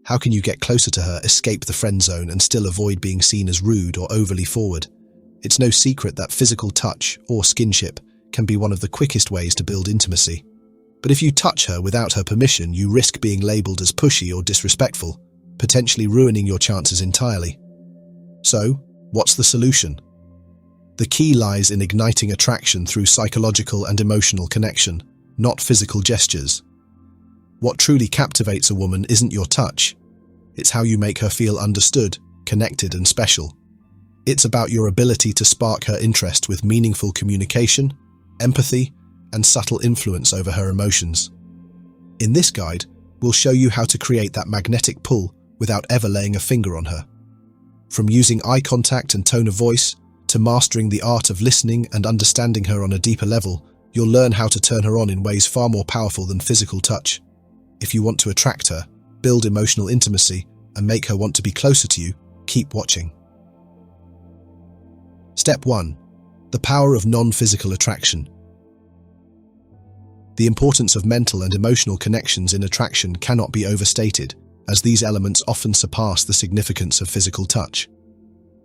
How can you get closer to her, escape the friend zone, and still avoid being seen as rude or overly forward? It's no secret that physical touch, or skinship, can be one of the quickest ways to build intimacy. But if you touch her without her permission, you risk being labeled as pushy or disrespectful, potentially ruining your chances entirely. So, what's the solution? The key lies in igniting attraction through psychological and emotional connection, not physical gestures. What truly captivates a woman isn't your touch. It's how you make her feel understood, connected, and special. It's about your ability to spark her interest with meaningful communication, empathy, and subtle influence over her emotions. In this guide, we'll show you how to create that magnetic pull without ever laying a finger on her. From using eye contact and tone of voice, to mastering the art of listening and understanding her on a deeper level, you'll learn how to turn her on in ways far more powerful than physical touch. If you want to attract her, build emotional intimacy, and make her want to be closer to you, keep watching. Step 1. The power of non-physical attraction. The importance of mental and emotional connections in attraction cannot be overstated, as these elements often surpass the significance of physical touch.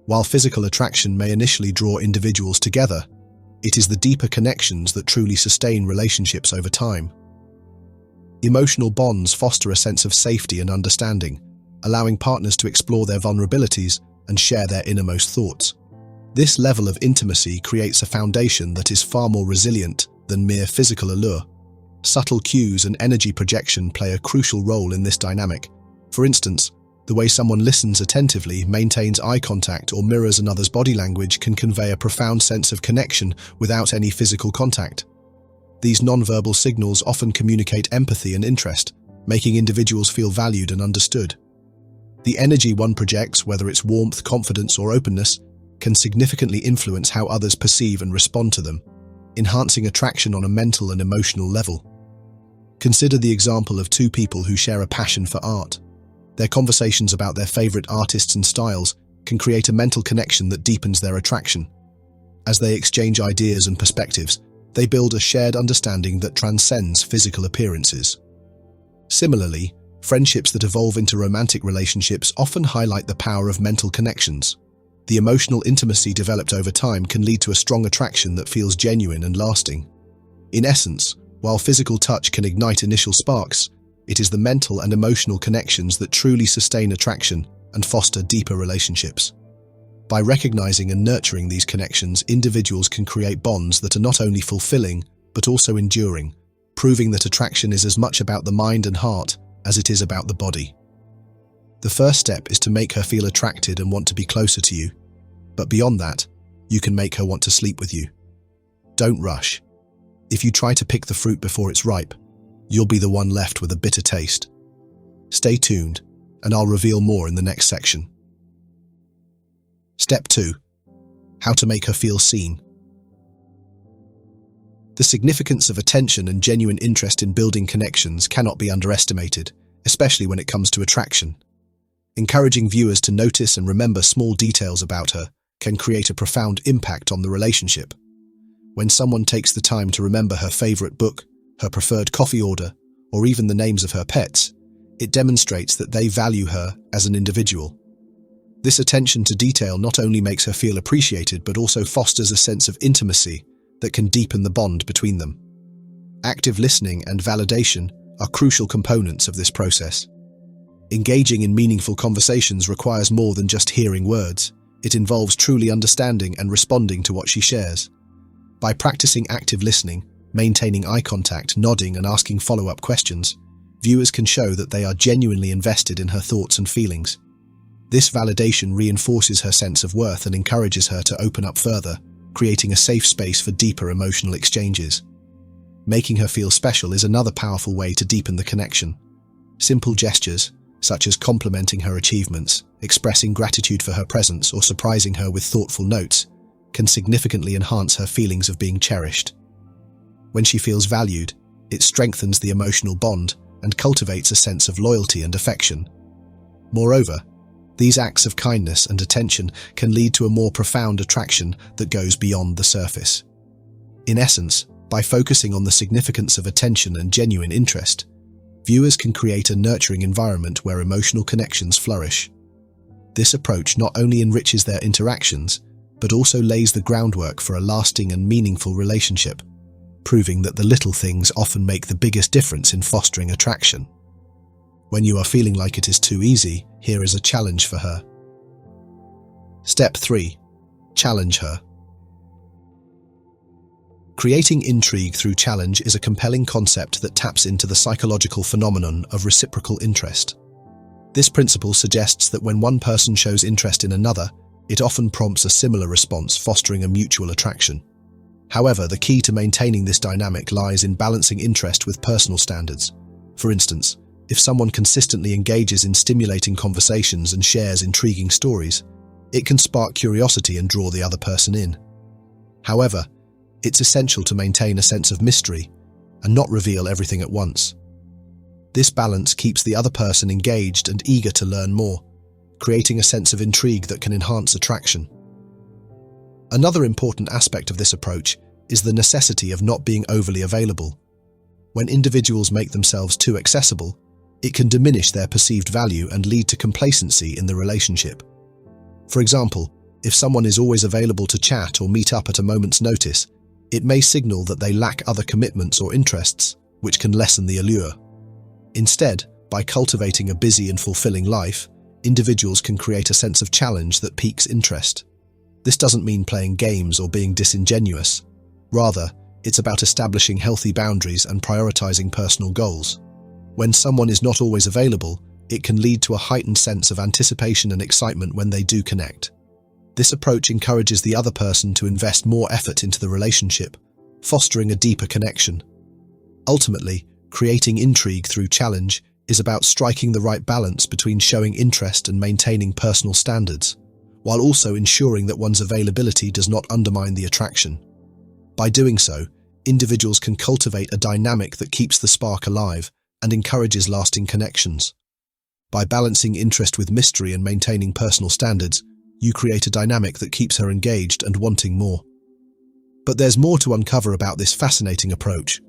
While physical attraction may initially draw individuals together, it is the deeper connections that truly sustain relationships over time. Emotional bonds foster a sense of safety and understanding, allowing partners to explore their vulnerabilities and share their innermost thoughts. This level of intimacy creates a foundation that is far more resilient than mere physical allure. Subtle cues and energy projection play a crucial role in this dynamic. For instance, the way someone listens attentively, maintains eye contact, or mirrors another's body language can convey a profound sense of connection without any physical contact. These nonverbal signals often communicate empathy and interest, making individuals feel valued and understood. The energy one projects, whether it's warmth, confidence, or openness, can significantly influence how others perceive and respond to them, enhancing attraction on a mental and emotional level. Consider the example of two people who share a passion for art. Their conversations about their favorite artists and styles can create a mental connection that deepens their attraction. As they exchange ideas and perspectives, they build a shared understanding that transcends physical appearances. Similarly, friendships that evolve into romantic relationships often highlight the power of mental connections. The emotional intimacy developed over time can lead to a strong attraction that feels genuine and lasting. In essence, while physical touch can ignite initial sparks, it is the mental and emotional connections that truly sustain attraction and foster deeper relationships. By recognizing and nurturing these connections, individuals can create bonds that are not only fulfilling, but also enduring, proving that attraction is as much about the mind and heart as it is about the body. The first step is to make her feel attracted and want to be closer to you. But beyond that, you can make her want to sleep with you. Don't rush. If you try to pick the fruit before it's ripe, you'll be the one left with a bitter taste. Stay tuned, and I'll reveal more in the next section. Step 2. How to make her feel seen. The significance of attention and genuine interest in building connections cannot be underestimated, especially when it comes to attraction. Encouraging viewers to notice and remember small details about her can create a profound impact on the relationship. When someone takes the time to remember her favorite book, her preferred coffee order, or even the names of her pets, it demonstrates that they value her as an individual. This attention to detail not only makes her feel appreciated, but also fosters a sense of intimacy that can deepen the bond between them. Active listening and validation are crucial components of this process. Engaging in meaningful conversations requires more than just hearing words. It involves truly understanding and responding to what she shares. By practicing active listening, maintaining eye contact, nodding, and asking follow-up questions, viewers can show that they are genuinely invested in her thoughts and feelings. This validation reinforces her sense of worth and encourages her to open up further, creating a safe space for deeper emotional exchanges. Making her feel special is another powerful way to deepen the connection. Simple gestures, such as complimenting her achievements, expressing gratitude for her presence, or surprising her with thoughtful notes, can significantly enhance her feelings of being cherished. When she feels valued, it strengthens the emotional bond and cultivates a sense of loyalty and affection. Moreover, these acts of kindness and attention can lead to a more profound attraction that goes beyond the surface. In essence, by focusing on the significance of attention and genuine interest, Viewers can create a nurturing environment where emotional connections flourish. This approach not only enriches their interactions, but also lays the groundwork for a lasting and meaningful relationship, proving that the little things often make the biggest difference in fostering attraction. When you are feeling like it is too easy, here is a challenge for her. Step 3. Challenge her. Creating intrigue through challenge is a compelling concept that taps into the psychological phenomenon of reciprocal interest. This principle suggests that when one person shows interest in another, it often prompts a similar response, fostering a mutual attraction. However, the key to maintaining this dynamic lies in balancing interest with personal standards. For instance, if someone consistently engages in stimulating conversations and shares intriguing stories, it can spark curiosity and draw the other person in. However, it's essential to maintain a sense of mystery and not reveal everything at once. This balance keeps the other person engaged and eager to learn more, creating a sense of intrigue that can enhance attraction. Another important aspect of this approach is the necessity of not being overly available. When individuals make themselves too accessible, it can diminish their perceived value and lead to complacency in the relationship. For example, if someone is always available to chat or meet up at a moment's notice, it may signal that they lack other commitments or interests, which can lessen the allure. Instead, by cultivating a busy and fulfilling life, individuals can create a sense of challenge that piques interest. This doesn't mean playing games or being disingenuous. Rather, it's about establishing healthy boundaries and prioritizing personal goals. When someone is not always available, it can lead to a heightened sense of anticipation and excitement when they do connect. This approach encourages the other person to invest more effort into the relationship, fostering a deeper connection. Ultimately, creating intrigue through challenge is about striking the right balance between showing interest and maintaining personal standards, while also ensuring that one's availability does not undermine the attraction. By doing so, individuals can cultivate a dynamic that keeps the spark alive and encourages lasting connections. By balancing interest with mystery and maintaining personal standards, you create a dynamic that keeps her engaged and wanting more. But there's more to uncover about this fascinating approach.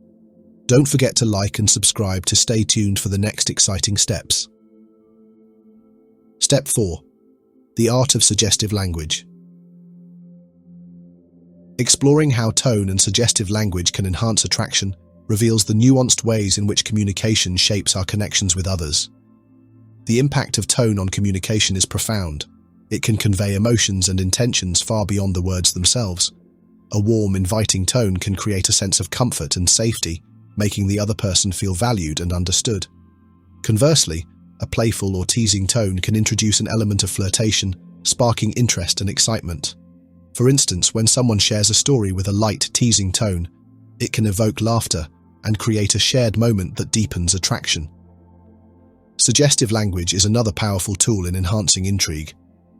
Don't forget to like and subscribe to stay tuned for the next exciting steps. Step 4. The Art of Suggestive Language. Exploring how tone and suggestive language can enhance attraction reveals the nuanced ways in which communication shapes our connections with others. The impact of tone on communication is profound. It can convey emotions and intentions far beyond the words themselves. A warm, inviting tone can create a sense of comfort and safety, making the other person feel valued and understood. Conversely, a playful or teasing tone can introduce an element of flirtation, sparking interest and excitement. For instance, when someone shares a story with a light, teasing tone, it can evoke laughter and create a shared moment that deepens attraction. Suggestive language is another powerful tool in enhancing intrigue.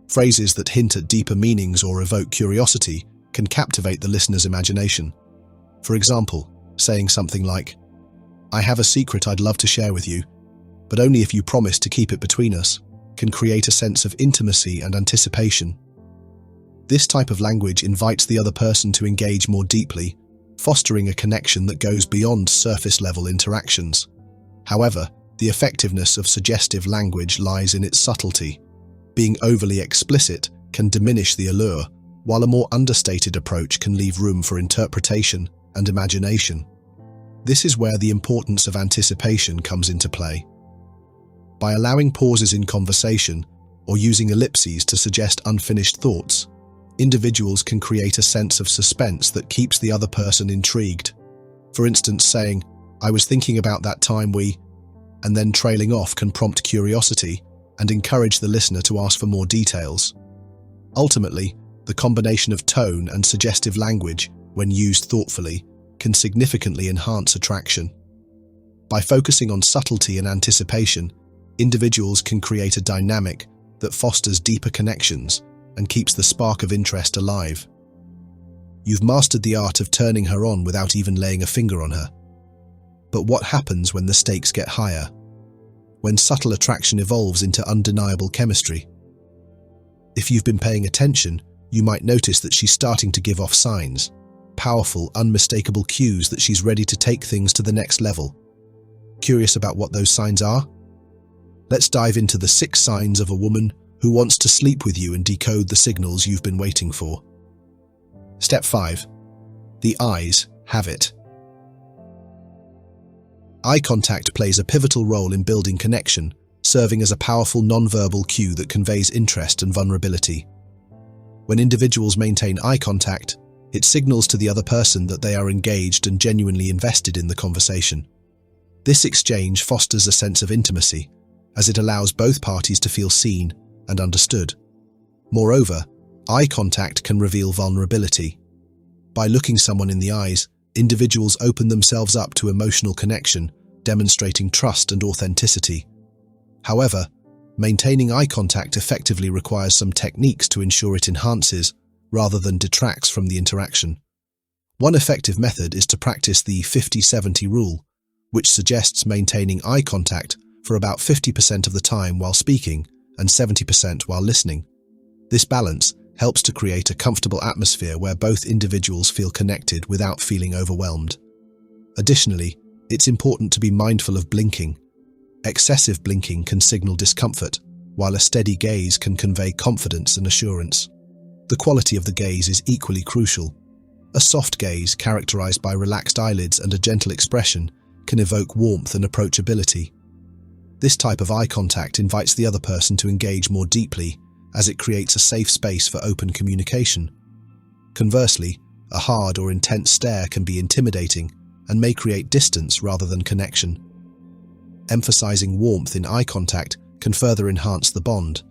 Phrases that hint at deeper meanings or evoke curiosity can captivate the listener's imagination. For example, saying something like, "I have a secret I'd love to share with you, but only if you promise to keep it between us," can create a sense of intimacy and anticipation. This type of language invites the other person to engage more deeply, fostering a connection that goes beyond surface-level interactions. However, the effectiveness of suggestive language lies in its subtlety. Being overly explicit can diminish the allure, while a more understated approach can leave room for interpretation and imagination. This is where the importance of anticipation comes into play. By allowing pauses in conversation or using ellipses to suggest unfinished thoughts, individuals can create a sense of suspense that keeps the other person intrigued. For instance, saying, "I was thinking about that time we," and then trailing off can prompt curiosity and encourage the listener to ask for more details. Ultimately, the combination of tone and suggestive language, when used thoughtfully, can significantly enhance attraction. By focusing on subtlety and anticipation, individuals can create a dynamic that fosters deeper connections and keeps the spark of interest alive. You've mastered the art of turning her on without even laying a finger on her. But what happens when the stakes get higher? When subtle attraction evolves into undeniable chemistry? If you've been paying attention, you might notice that she's starting to give off signs, powerful, unmistakable cues that she's ready to take things to the next level. Curious about what those signs are? Let's dive into the 6 signs of a woman who wants to sleep with you and decode the signals you've been waiting for. Step 5. The eyes have it. Eye contact plays a pivotal role in building connection, serving as a powerful non-verbal cue that conveys interest and vulnerability. When individuals maintain eye contact, it signals to the other person that they are engaged and genuinely invested in the conversation. This exchange fosters a sense of intimacy, as it allows both parties to feel seen and understood. Moreover, eye contact can reveal vulnerability. By looking someone in the eyes, individuals open themselves up to emotional connection, demonstrating trust and authenticity. However, maintaining eye contact effectively requires some techniques to ensure it enhances, rather than detracts from the interaction. One effective method is to practice the 50-70 rule, which suggests maintaining eye contact for about 50% of the time while speaking and 70% while listening. This balance helps to create a comfortable atmosphere where both individuals feel connected without feeling overwhelmed. Additionally, it's important to be mindful of blinking. Excessive blinking can signal discomfort, while a steady gaze can convey confidence and assurance. The quality of the gaze is equally crucial. A soft gaze, characterized by relaxed eyelids and a gentle expression, can evoke warmth and approachability. This type of eye contact invites the other person to engage more deeply, as it creates a safe space for open communication. Conversely, a hard or intense stare can be intimidating and may create distance rather than connection. Emphasizing warmth in eye contact can further enhance the bond.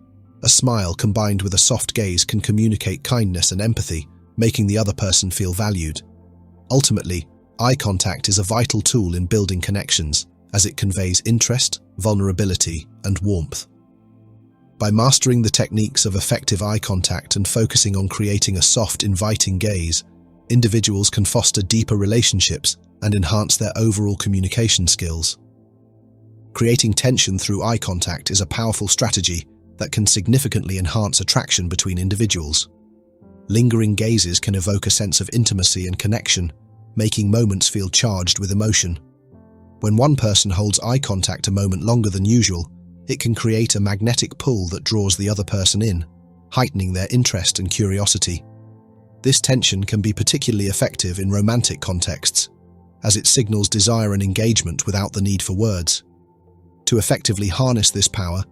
A smile combined with a soft gaze can communicate kindness and empathy, making the other person feel valued. Ultimately, eye contact is a vital tool in building connections, as it conveys interest, vulnerability, and warmth. By mastering the techniques of effective eye contact and focusing on creating a soft, inviting gaze, individuals can foster deeper relationships and enhance their overall communication skills. Creating tension through eye contact is a powerful strategy that can significantly enhance attraction between individuals. Lingering gazes can evoke a sense of intimacy and connection, making moments feel charged with emotion. When one person holds eye contact a moment longer than usual, it can create a magnetic pull that draws the other person in, heightening their interest and curiosity. This tension can be particularly effective in romantic contexts, as it signals desire and engagement without the need for words. To effectively harness this power,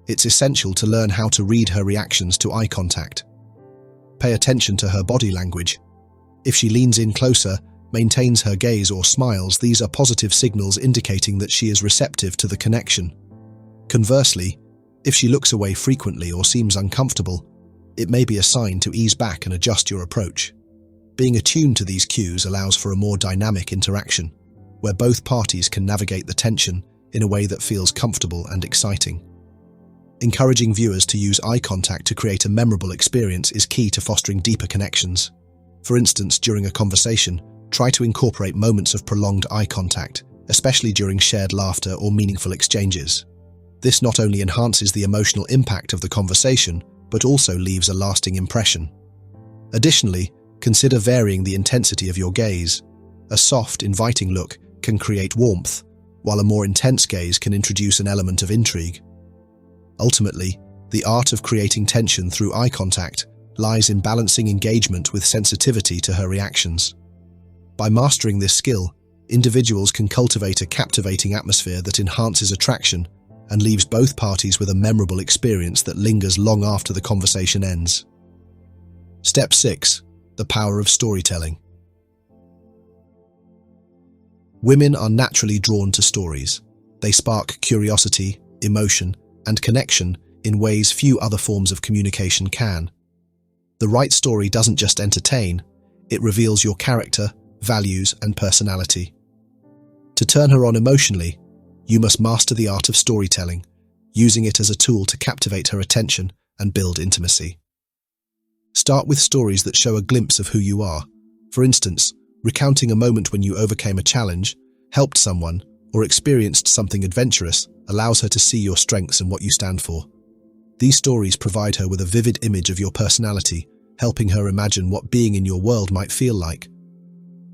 it's essential to learn how to read her reactions to eye contact. Pay attention to her body language. If she leans in closer, maintains her gaze, or smiles, these are positive signals indicating that she is receptive to the connection. Conversely, if she looks away frequently or seems uncomfortable, it may be a sign to ease back and adjust your approach. Being attuned to these cues allows for a more dynamic interaction, where both parties can navigate the tension in a way that feels comfortable and exciting. Encouraging viewers to use eye contact to create a memorable experience is key to fostering deeper connections. For instance, during a conversation, try to incorporate moments of prolonged eye contact, especially during shared laughter or meaningful exchanges. This not only enhances the emotional impact of the conversation, but also leaves a lasting impression. Additionally, consider varying the intensity of your gaze. A soft, inviting look can create warmth, while a more intense gaze can introduce an element of intrigue. Ultimately, the art of creating tension through eye contact lies in balancing engagement with sensitivity to her reactions. By mastering this skill, individuals can cultivate a captivating atmosphere that enhances attraction and leaves both parties with a memorable experience that lingers long after the conversation ends. Step 6. The power of storytelling. Women are naturally drawn to stories. They spark curiosity, emotion, and connection in ways few other forms of communication can. The right story doesn't just entertain, it reveals your character, values, and personality. To turn her on emotionally, you must master the art of storytelling, using it as a tool to captivate her attention and build intimacy. Start with stories that show a glimpse of who you are. For instance, recounting a moment when you overcame a challenge, helped someone, or experienced something adventurous allows her to see your strengths and what you stand for. These stories provide her with a vivid image of your personality, helping her imagine what being in your world might feel like.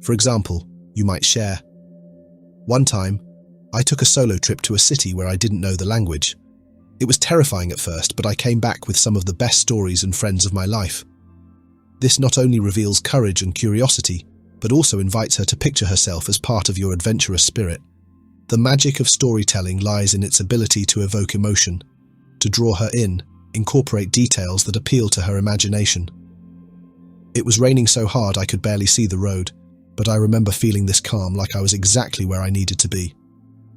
For example, you might share, "One time, I took a solo trip to a city where I didn't know the language. It was terrifying at first, but I came back with some of the best stories and friends of my life. This not only reveals courage and curiosity, but also invites her to picture herself as part of your adventurous spirit. The magic of storytelling lies in its ability to evoke emotion, to draw her in, incorporate details that appeal to her imagination. It was raining so hard I could barely see the road, but I remember feeling this calm, like I was exactly where I needed to be.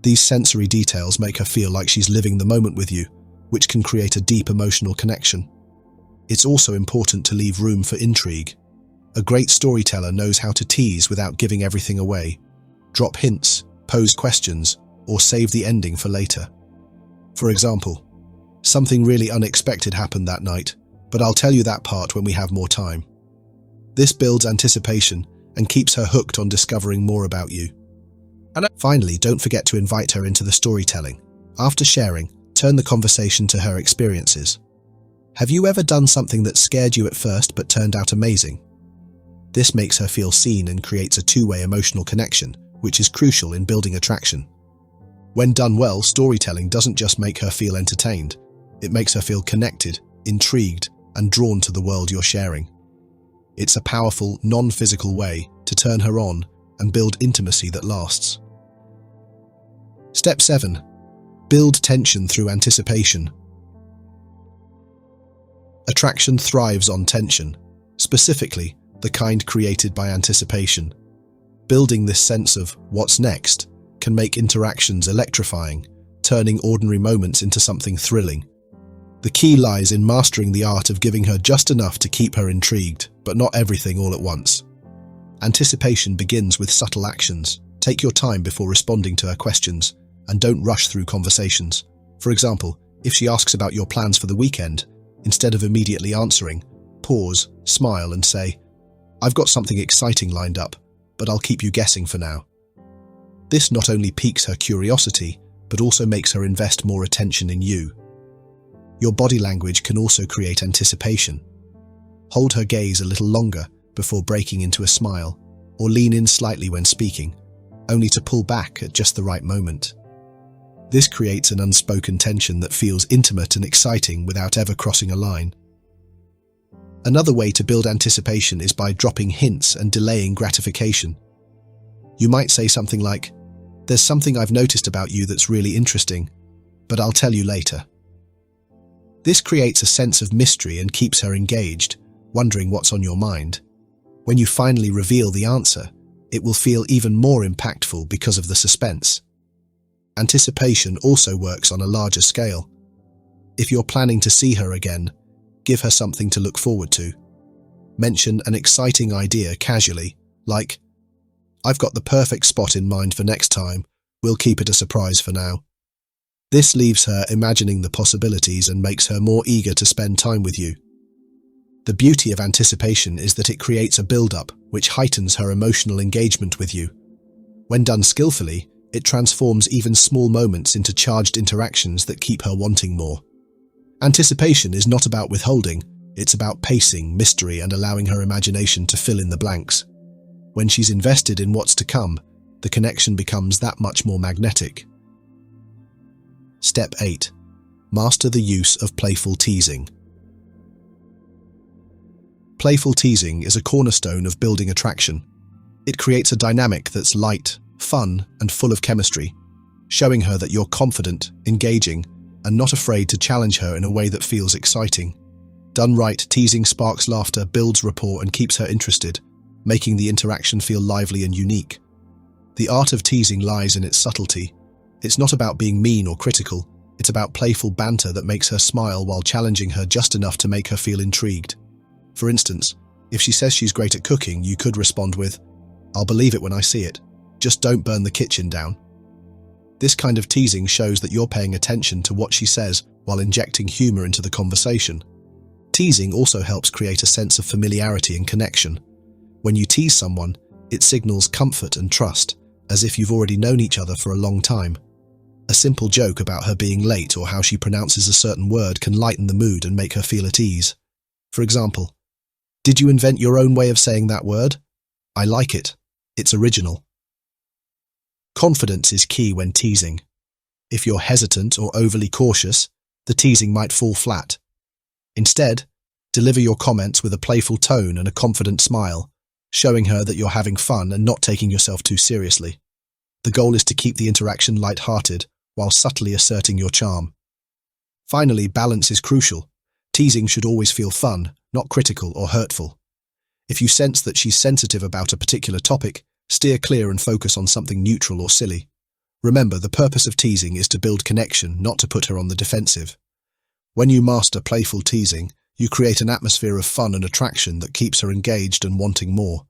These sensory details make her feel like she's living the moment with you, which can create a deep emotional connection. It's also important to leave room for intrigue. A great storyteller knows how to tease without giving everything away. Drop hints, pose questions, or save the ending for later. For example, something really unexpected happened that night, but I'll tell you that part when we have more time. This builds anticipation and keeps her hooked on discovering more about you. And finally, don't forget to invite her into the storytelling. After sharing, turn the conversation to her experiences. Have you ever done something that scared you at first but turned out amazing? This makes her feel seen and creates a two-way emotional connection, which is crucial in building attraction. When done well, storytelling doesn't just make her feel entertained. It makes her feel connected, intrigued, and drawn to the world you're sharing. It's a powerful, non-physical way to turn her on and build intimacy that lasts. Step 7. Build tension through anticipation. Attraction thrives on tension, specifically the kind created by anticipation. Building this sense of what's next can make interactions electrifying, turning ordinary moments into something thrilling. The key lies in mastering the art of giving her just enough to keep her intrigued, but not everything all at once. Anticipation begins with subtle actions. Take your time before responding to her questions, and don't rush through conversations. For example, if she asks about your plans for the weekend, instead of immediately answering, pause, smile, and say, "I've got something exciting lined up, but I'll keep you guessing for now." This not only piques her curiosity, but also makes her invest more attention in you. Your body language can also create anticipation. Hold her gaze a little longer before breaking into a smile, or lean in slightly when speaking, only to pull back at just the right moment. This creates an unspoken tension that feels intimate and exciting without ever crossing a line. Another way to build anticipation is by dropping hints and delaying gratification. You might say something like, "There's something I've noticed about you that's really interesting, but I'll tell you later." This creates a sense of mystery and keeps her engaged, wondering what's on your mind. When you finally reveal the answer, it will feel even more impactful because of the suspense. Anticipation also works on a larger scale. If you're planning to see her again, give her something to look forward to. Mention an exciting idea casually, like, "I've got the perfect spot in mind for next time. We'll keep it a surprise for now." This leaves her imagining the possibilities and makes her more eager to spend time with you. The beauty of anticipation is that it creates a build-up which heightens her emotional engagement with you. When done skillfully, it transforms even small moments into charged interactions that keep her wanting more. Anticipation is not about withholding, it's about pacing, mystery, and allowing her imagination to fill in the blanks. When she's invested in what's to come, the connection becomes that much more magnetic. Step 8. Master the use of playful teasing. Playful teasing is a cornerstone of building attraction. It creates a dynamic that's light, fun, and full of chemistry, showing her that you're confident, engaging, and not afraid to challenge her in a way that feels exciting. Done right, teasing sparks laughter, builds rapport, and keeps her interested, making the interaction feel lively and unique. The art of teasing lies in its subtlety. It's not about being mean or critical, it's about playful banter that makes her smile while challenging her just enough to make her feel intrigued. For instance, if she says she's great at cooking, you could respond with, "I'll believe it when I see it. Just don't burn the kitchen down." This kind of teasing shows that you're paying attention to what she says while injecting humor into the conversation. Teasing also helps create a sense of familiarity and connection. When you tease someone, it signals comfort and trust, as if you've already known each other for a long time. A simple joke about her being late or how she pronounces a certain word can lighten the mood and make her feel at ease. For example, "Did you invent your own way of saying that word? I like it. It's original." Confidence is key when teasing. If you're hesitant or overly cautious, the teasing might fall flat. Instead, deliver your comments with a playful tone and a confident smile, showing her that you're having fun and not taking yourself too seriously. The goal is to keep the interaction light-hearted while subtly asserting your charm. Finally, balance is crucial. Teasing should always feel fun, not critical or hurtful. If you sense that she's sensitive about a particular topic, steer clear and focus on something neutral or silly. Remember, the purpose of teasing is to build connection, not to put her on the defensive. When you master playful teasing, you create an atmosphere of fun and attraction that keeps her engaged and wanting more.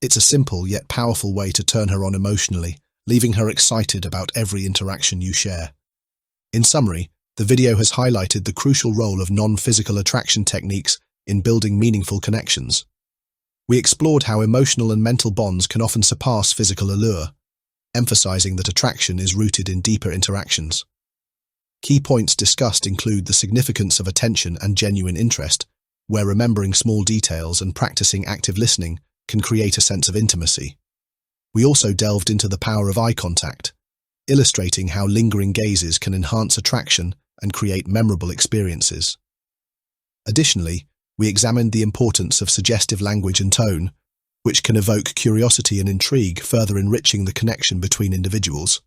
It's a simple yet powerful way to turn her on emotionally, leaving her excited about every interaction you share. In summary, the video has highlighted the crucial role of non-physical attraction techniques in building meaningful connections. We explored how emotional and mental bonds can often surpass physical allure, emphasizing that attraction is rooted in deeper interactions. Key points discussed include the significance of attention and genuine interest, where remembering small details and practicing active listening can create a sense of intimacy. We also delved into the power of eye contact, illustrating how lingering gazes can enhance attraction and create memorable experiences. Additionally, we examined the importance of suggestive language and tone, which can evoke curiosity and intrigue, further enriching the connection between individuals.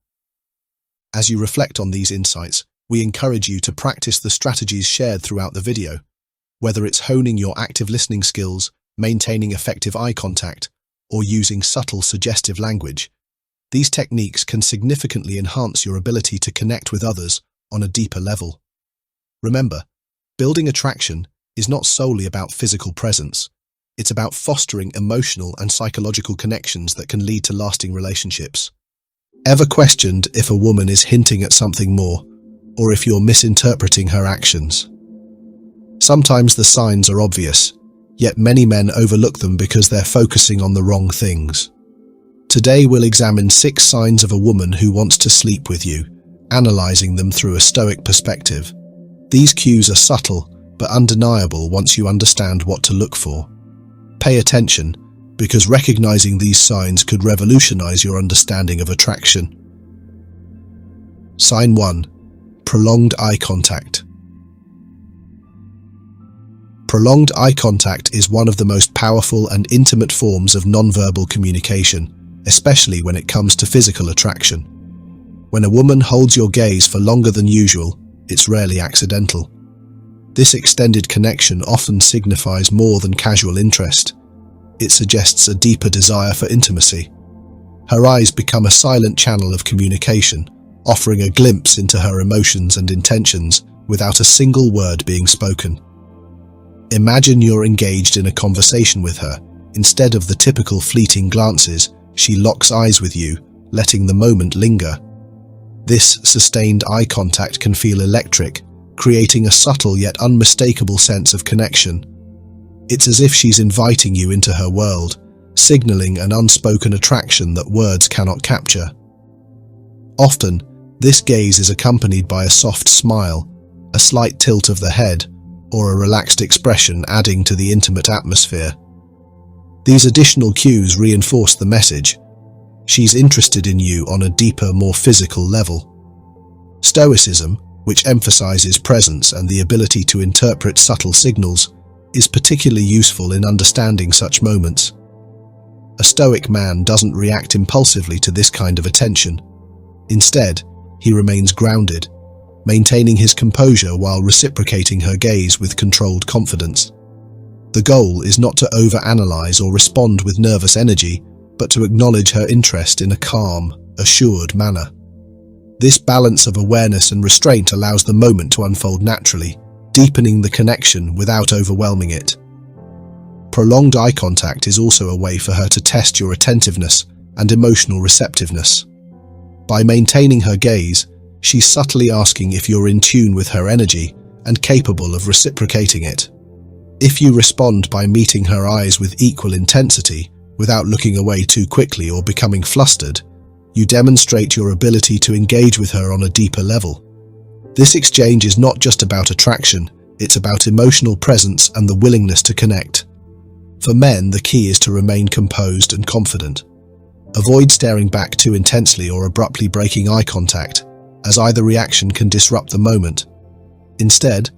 As you reflect on these insights, we encourage you to practice the strategies shared throughout the video, whether it's honing your active listening skills, maintaining effective eye contact, or using subtle suggestive language. These techniques can significantly enhance your ability to connect with others on a deeper level. Remember, building attraction is not solely about physical presence. It's about fostering emotional and psychological connections that can lead to lasting relationships. Ever questioned if a woman is hinting at something more, or if you're misinterpreting her actions? Sometimes the signs are obvious, yet many men overlook them because they're focusing on the wrong things. Today we'll examine 6 signs of a woman who wants to sleep with you, analyzing them through a stoic perspective. These cues are subtle, but undeniable once you understand what to look for. Pay attention, because recognizing these signs could revolutionize your understanding of attraction. Sign 1. Prolonged eye contact. Prolonged eye contact is one of the most powerful and intimate forms of nonverbal communication, especially when it comes to physical attraction. When a woman holds your gaze for longer than usual, it's rarely accidental. This extended connection often signifies more than casual interest. It suggests a deeper desire for intimacy. Her eyes become a silent channel of communication, offering a glimpse into her emotions and intentions without a single word being spoken. Imagine you're engaged in a conversation with her. Instead of the typical fleeting glances, she locks eyes with you, letting the moment linger. This sustained eye contact can feel electric, creating a subtle yet unmistakable sense of connection. It's as if she's inviting you into her world, signaling an unspoken attraction that words cannot capture. Often, this gaze is accompanied by a soft smile, a slight tilt of the head, or a relaxed expression, adding to the intimate atmosphere. These additional cues reinforce the message. She's interested in you on a deeper, more physical level. Stoicism, which emphasizes presence and the ability to interpret subtle signals, is particularly useful in understanding such moments. A stoic man doesn't react impulsively to this kind of attention. Instead, he remains grounded, maintaining his composure while reciprocating her gaze with controlled confidence. The goal is not to overanalyze or respond with nervous energy, but to acknowledge her interest in a calm, assured manner. This balance of awareness and restraint allows the moment to unfold naturally, deepening the connection without overwhelming it. Prolonged eye contact is also a way for her to test your attentiveness and emotional receptiveness. By maintaining her gaze, she's subtly asking if you're in tune with her energy and capable of reciprocating it. If you respond by meeting her eyes with equal intensity, without looking away too quickly or becoming flustered, you demonstrate your ability to engage with her on a deeper level. This exchange is not just about attraction, it's about emotional presence and the willingness to connect. For men, the key is to remain composed and confident. Avoid staring back too intensely or abruptly breaking eye contact, as either reaction can disrupt the moment. Instead,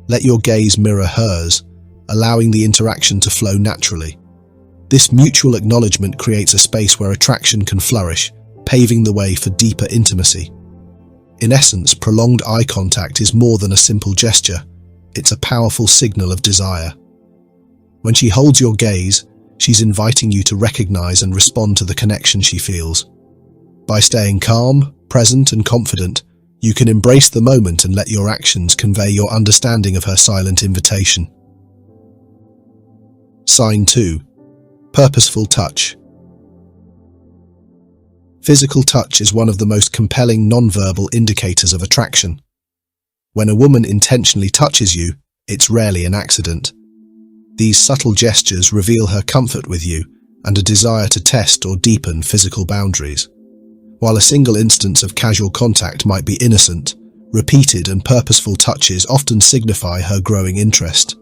let your gaze mirror hers, allowing the interaction to flow naturally. This mutual acknowledgement creates a space where attraction can flourish, paving the way for deeper intimacy. In essence, prolonged eye contact is more than a simple gesture. It's a powerful signal of desire. When she holds your gaze, she's inviting you to recognize and respond to the connection she feels. By staying calm, present, and confident, you can embrace the moment and let your actions convey your understanding of her silent invitation. Sign 2. Purposeful Touch. Physical touch is one of the most compelling non-verbal indicators of attraction. When a woman intentionally touches you, it's rarely an accident. These subtle gestures reveal her comfort with you and a desire to test or deepen physical boundaries. While a single instance of casual contact might be innocent, repeated and purposeful touches often signify her growing interest.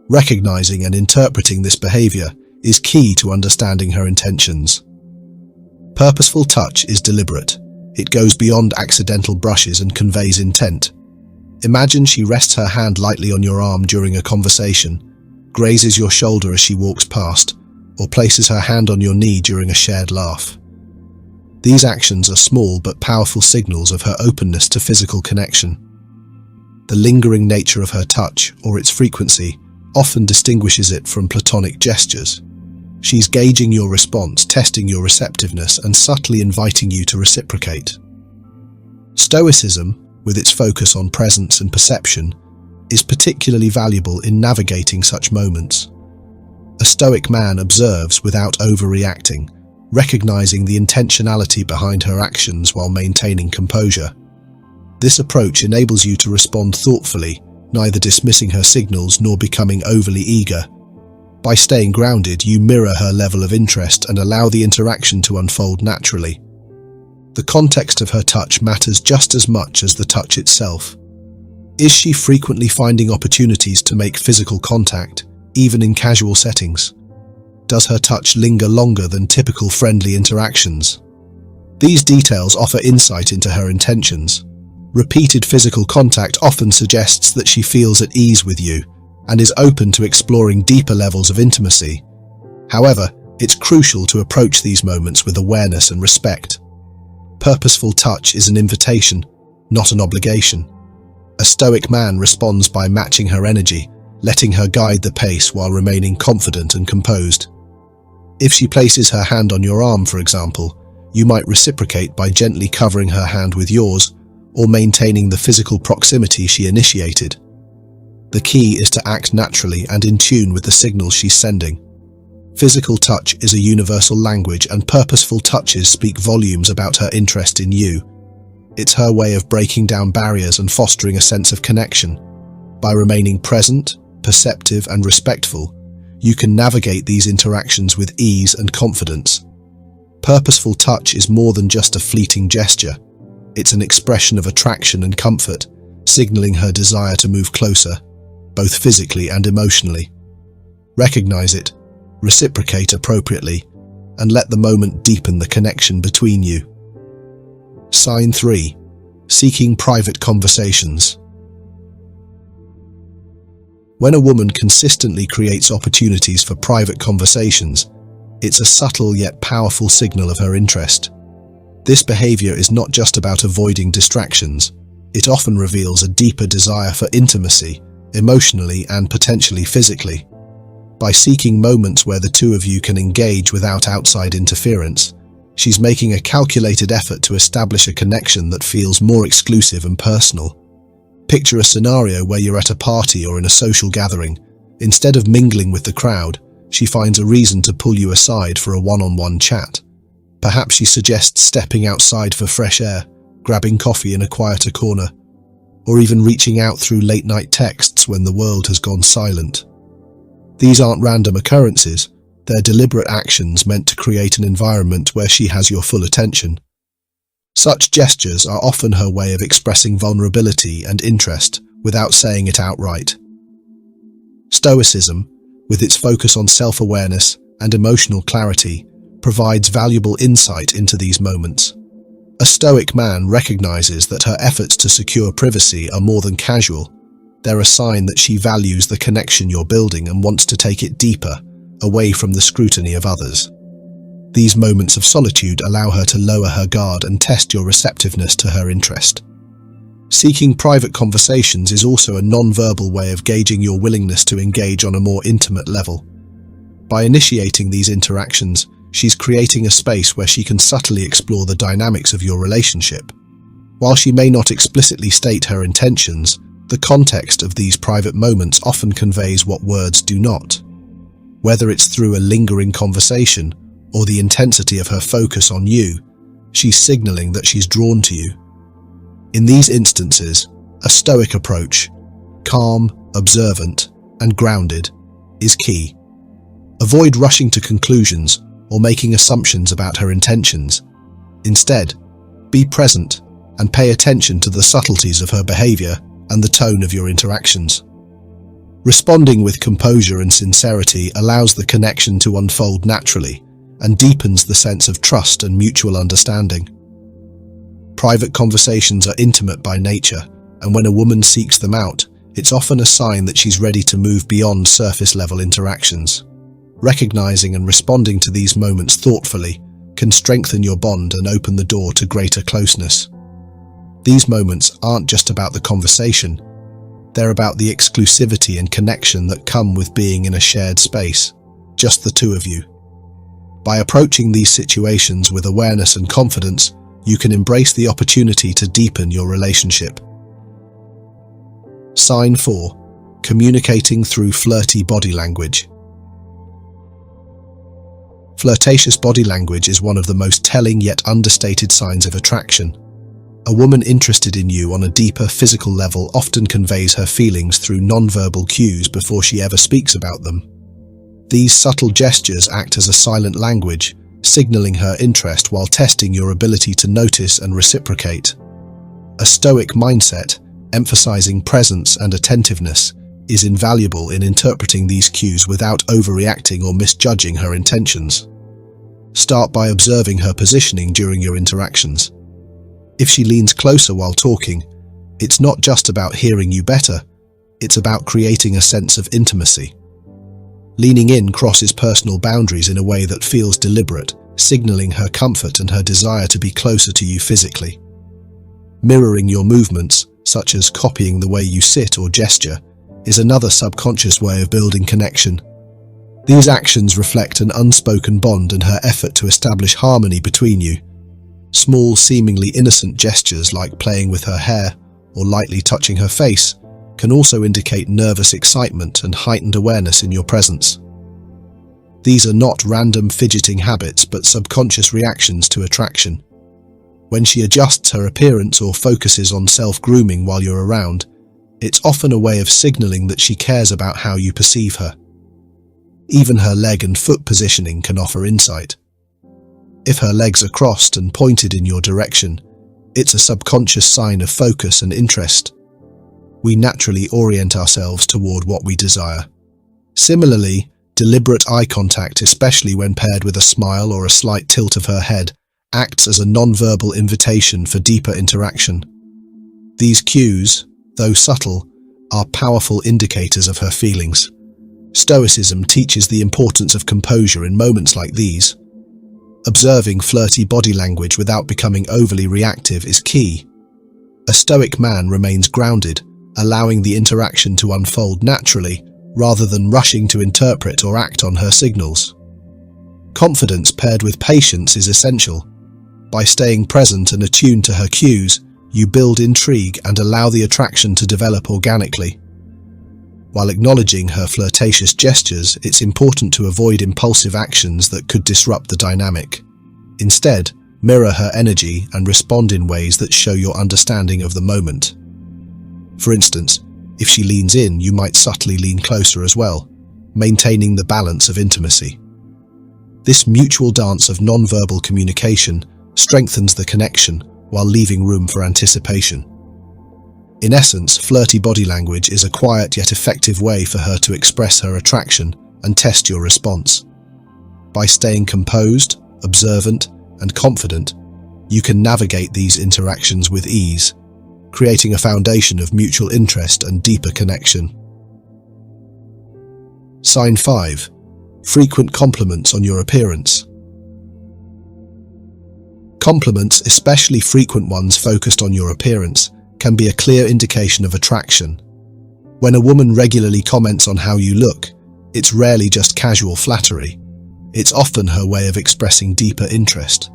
Recognizing and interpreting this behavior is key to understanding her intentions. Purposeful touch is deliberate. It goes beyond accidental brushes and conveys intent. Imagine she rests her hand lightly on your arm during a conversation, grazes your shoulder as she walks past, or places her hand on your knee during a shared laugh. These actions are small but powerful signals of her openness to physical connection. The lingering nature of her touch, or its frequency, often distinguishes it from platonic gestures. She's gauging your response, testing your receptiveness, and subtly inviting you to reciprocate. Stoicism, with its focus on presence and perception, is particularly valuable in navigating such moments. A stoic man observes without overreacting, recognizing the intentionality behind her actions while maintaining composure. This approach enables you to respond thoughtfully, neither dismissing her signals nor becoming overly eager. By staying grounded, you mirror her level of interest and allow the interaction to unfold naturally. The context of her touch matters just as much as the touch itself. Is she frequently finding opportunities to make physical contact, even in casual settings? Does her touch linger longer than typical friendly interactions? These details offer insight into her intentions. Repeated physical contact often suggests that she feels at ease with you and is open to exploring deeper levels of intimacy. However, it's crucial to approach these moments with awareness and respect. Purposeful touch is an invitation, not an obligation. A stoic man responds by matching her energy, letting her guide the pace while remaining confident and composed. If she places her hand on your arm, for example, you might reciprocate by gently covering her hand with yours or maintaining the physical proximity she initiated. The key is to act naturally and in tune with the signals she's sending. Physical touch is a universal language, and purposeful touches speak volumes about her interest in you. It's her way of breaking down barriers and fostering a sense of connection. By remaining present, perceptive, and respectful, you can navigate these interactions with ease and confidence. Purposeful touch is more than just a fleeting gesture. It's an expression of attraction and comfort, signaling her desire to move closer, both physically and emotionally. Recognize it, reciprocate appropriately, and let the moment deepen the connection between you. Sign 3. Seeking private conversations. When a woman consistently creates opportunities for private conversations, it's a subtle yet powerful signal of her interest. This behavior is not just about avoiding distractions. It often reveals a deeper desire for intimacy, emotionally and potentially physically. By seeking moments where the two of you can engage without outside interference, she's making a calculated effort to establish a connection that feels more exclusive and personal. Picture a scenario where you're at a party or in a social gathering. Instead of mingling with the crowd, she finds a reason to pull you aside for a one-on-one chat. Perhaps she suggests stepping outside for fresh air, grabbing coffee in a quieter corner, or even reaching out through late-night texts when the world has gone silent. These aren't random occurrences. They're deliberate actions meant to create an environment where she has your full attention. Such gestures are often her way of expressing vulnerability and interest without saying it outright. Stoicism, with its focus on self-awareness and emotional clarity, provides valuable insight into these moments. A stoic man recognizes that her efforts to secure privacy are more than casual. They're a sign that she values the connection you're building and wants to take it deeper, away from the scrutiny of others. These moments of solitude allow her to lower her guard and test your receptiveness to her interest. Seeking private conversations is also a non-verbal way of gauging your willingness to engage on a more intimate level. By initiating these interactions, she's creating a space where she can subtly explore the dynamics of your relationship. While she may not explicitly state her intentions, the context of these private moments often conveys what words do not. Whether it's through a lingering conversation or the intensity of her focus on you, she's signaling that she's drawn to you. In these instances, a stoic approach, calm, observant, and grounded, is key. Avoid rushing to conclusions or making assumptions about her intentions. Instead, be present and pay attention to the subtleties of her behavior and the tone of your interactions. Responding with composure and sincerity allows the connection to unfold naturally and deepens the sense of trust and mutual understanding. Private conversations are intimate by nature, and when a woman seeks them out, it's often a sign that she's ready to move beyond surface-level interactions. Recognizing and responding to these moments thoughtfully can strengthen your bond and open the door to greater closeness. These moments aren't just about the conversation, they're about the exclusivity and connection that come with being in a shared space, just the two of you. By approaching these situations with awareness and confidence, you can embrace the opportunity to deepen your relationship. Sign 4. Communicating through flirty body language. Flirtatious body language is one of the most telling yet understated signs of attraction. A woman interested in you on a deeper physical level often conveys her feelings through nonverbal cues before she ever speaks about them. These subtle gestures act as a silent language, signaling her interest while testing your ability to notice and reciprocate. A stoic mindset, emphasizing presence and attentiveness, is invaluable in interpreting these cues without overreacting or misjudging her intentions. Start by observing her positioning during your interactions. If she leans closer while talking, it's not just about hearing you better, it's about creating a sense of intimacy. Leaning in crosses personal boundaries in a way that feels deliberate, signaling her comfort and her desire to be closer to you physically. Mirroring your movements, such as copying the way you sit or gesture, is another subconscious way of building connection. These actions reflect an unspoken bond and her effort to establish harmony between you. Small, seemingly innocent gestures like playing with her hair or lightly touching her face can also indicate nervous excitement and heightened awareness in your presence. These are not random fidgeting habits but subconscious reactions to attraction. When she adjusts her appearance or focuses on self-grooming while you're around, it's often a way of signaling that she cares about how you perceive her. Even her leg and foot positioning can offer insight. If her legs are crossed and pointed in your direction, it's a subconscious sign of focus and interest. We naturally orient ourselves toward what we desire. Similarly, deliberate eye contact, especially when paired with a smile or a slight tilt of her head, acts as a nonverbal invitation for deeper interaction. These cues, though subtle, are powerful indicators of her feelings. Stoicism teaches the importance of composure in moments like these. Observing flirty body language without becoming overly reactive is key. A stoic man remains grounded, allowing the interaction to unfold naturally, rather than rushing to interpret or act on her signals. Confidence paired with patience is essential. By staying present and attuned to her cues, you build intrigue and allow the attraction to develop organically. While acknowledging her flirtatious gestures, it's important to avoid impulsive actions that could disrupt the dynamic. Instead, mirror her energy and respond in ways that show your understanding of the moment. For instance, if she leans in, you might subtly lean closer as well, maintaining the balance of intimacy. This mutual dance of nonverbal communication strengthens the connection while leaving room for anticipation. In essence, flirty body language is a quiet yet effective way for her to express her attraction and test your response. By staying composed, observant, and confident, you can navigate these interactions with ease, creating a foundation of mutual interest and deeper connection. Sign 5. Frequent compliments on your appearance. Compliments, especially frequent ones focused on your appearance, can be a clear indication of attraction. When a woman regularly comments on how you look, it's rarely just casual flattery. It's often her way of expressing deeper interest.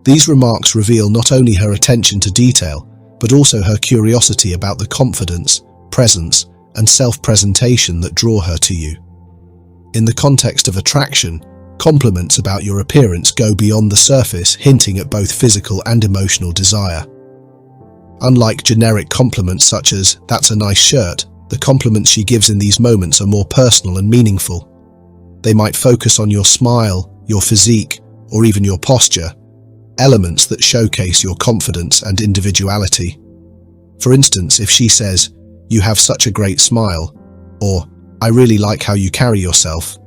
These remarks reveal not only her attention to detail, but also her curiosity about the confidence, presence, and self-presentation that draw her to you. In the context of attraction, compliments about your appearance go beyond the surface, hinting at both physical and emotional desire. Unlike generic compliments such as, "That's a nice shirt," the compliments she gives in these moments are more personal and meaningful. They might focus on your smile, your physique, or even your posture, elements that showcase your confidence and individuality. For instance, if she says, "You have such a great smile," or "I really like how you carry yourself,"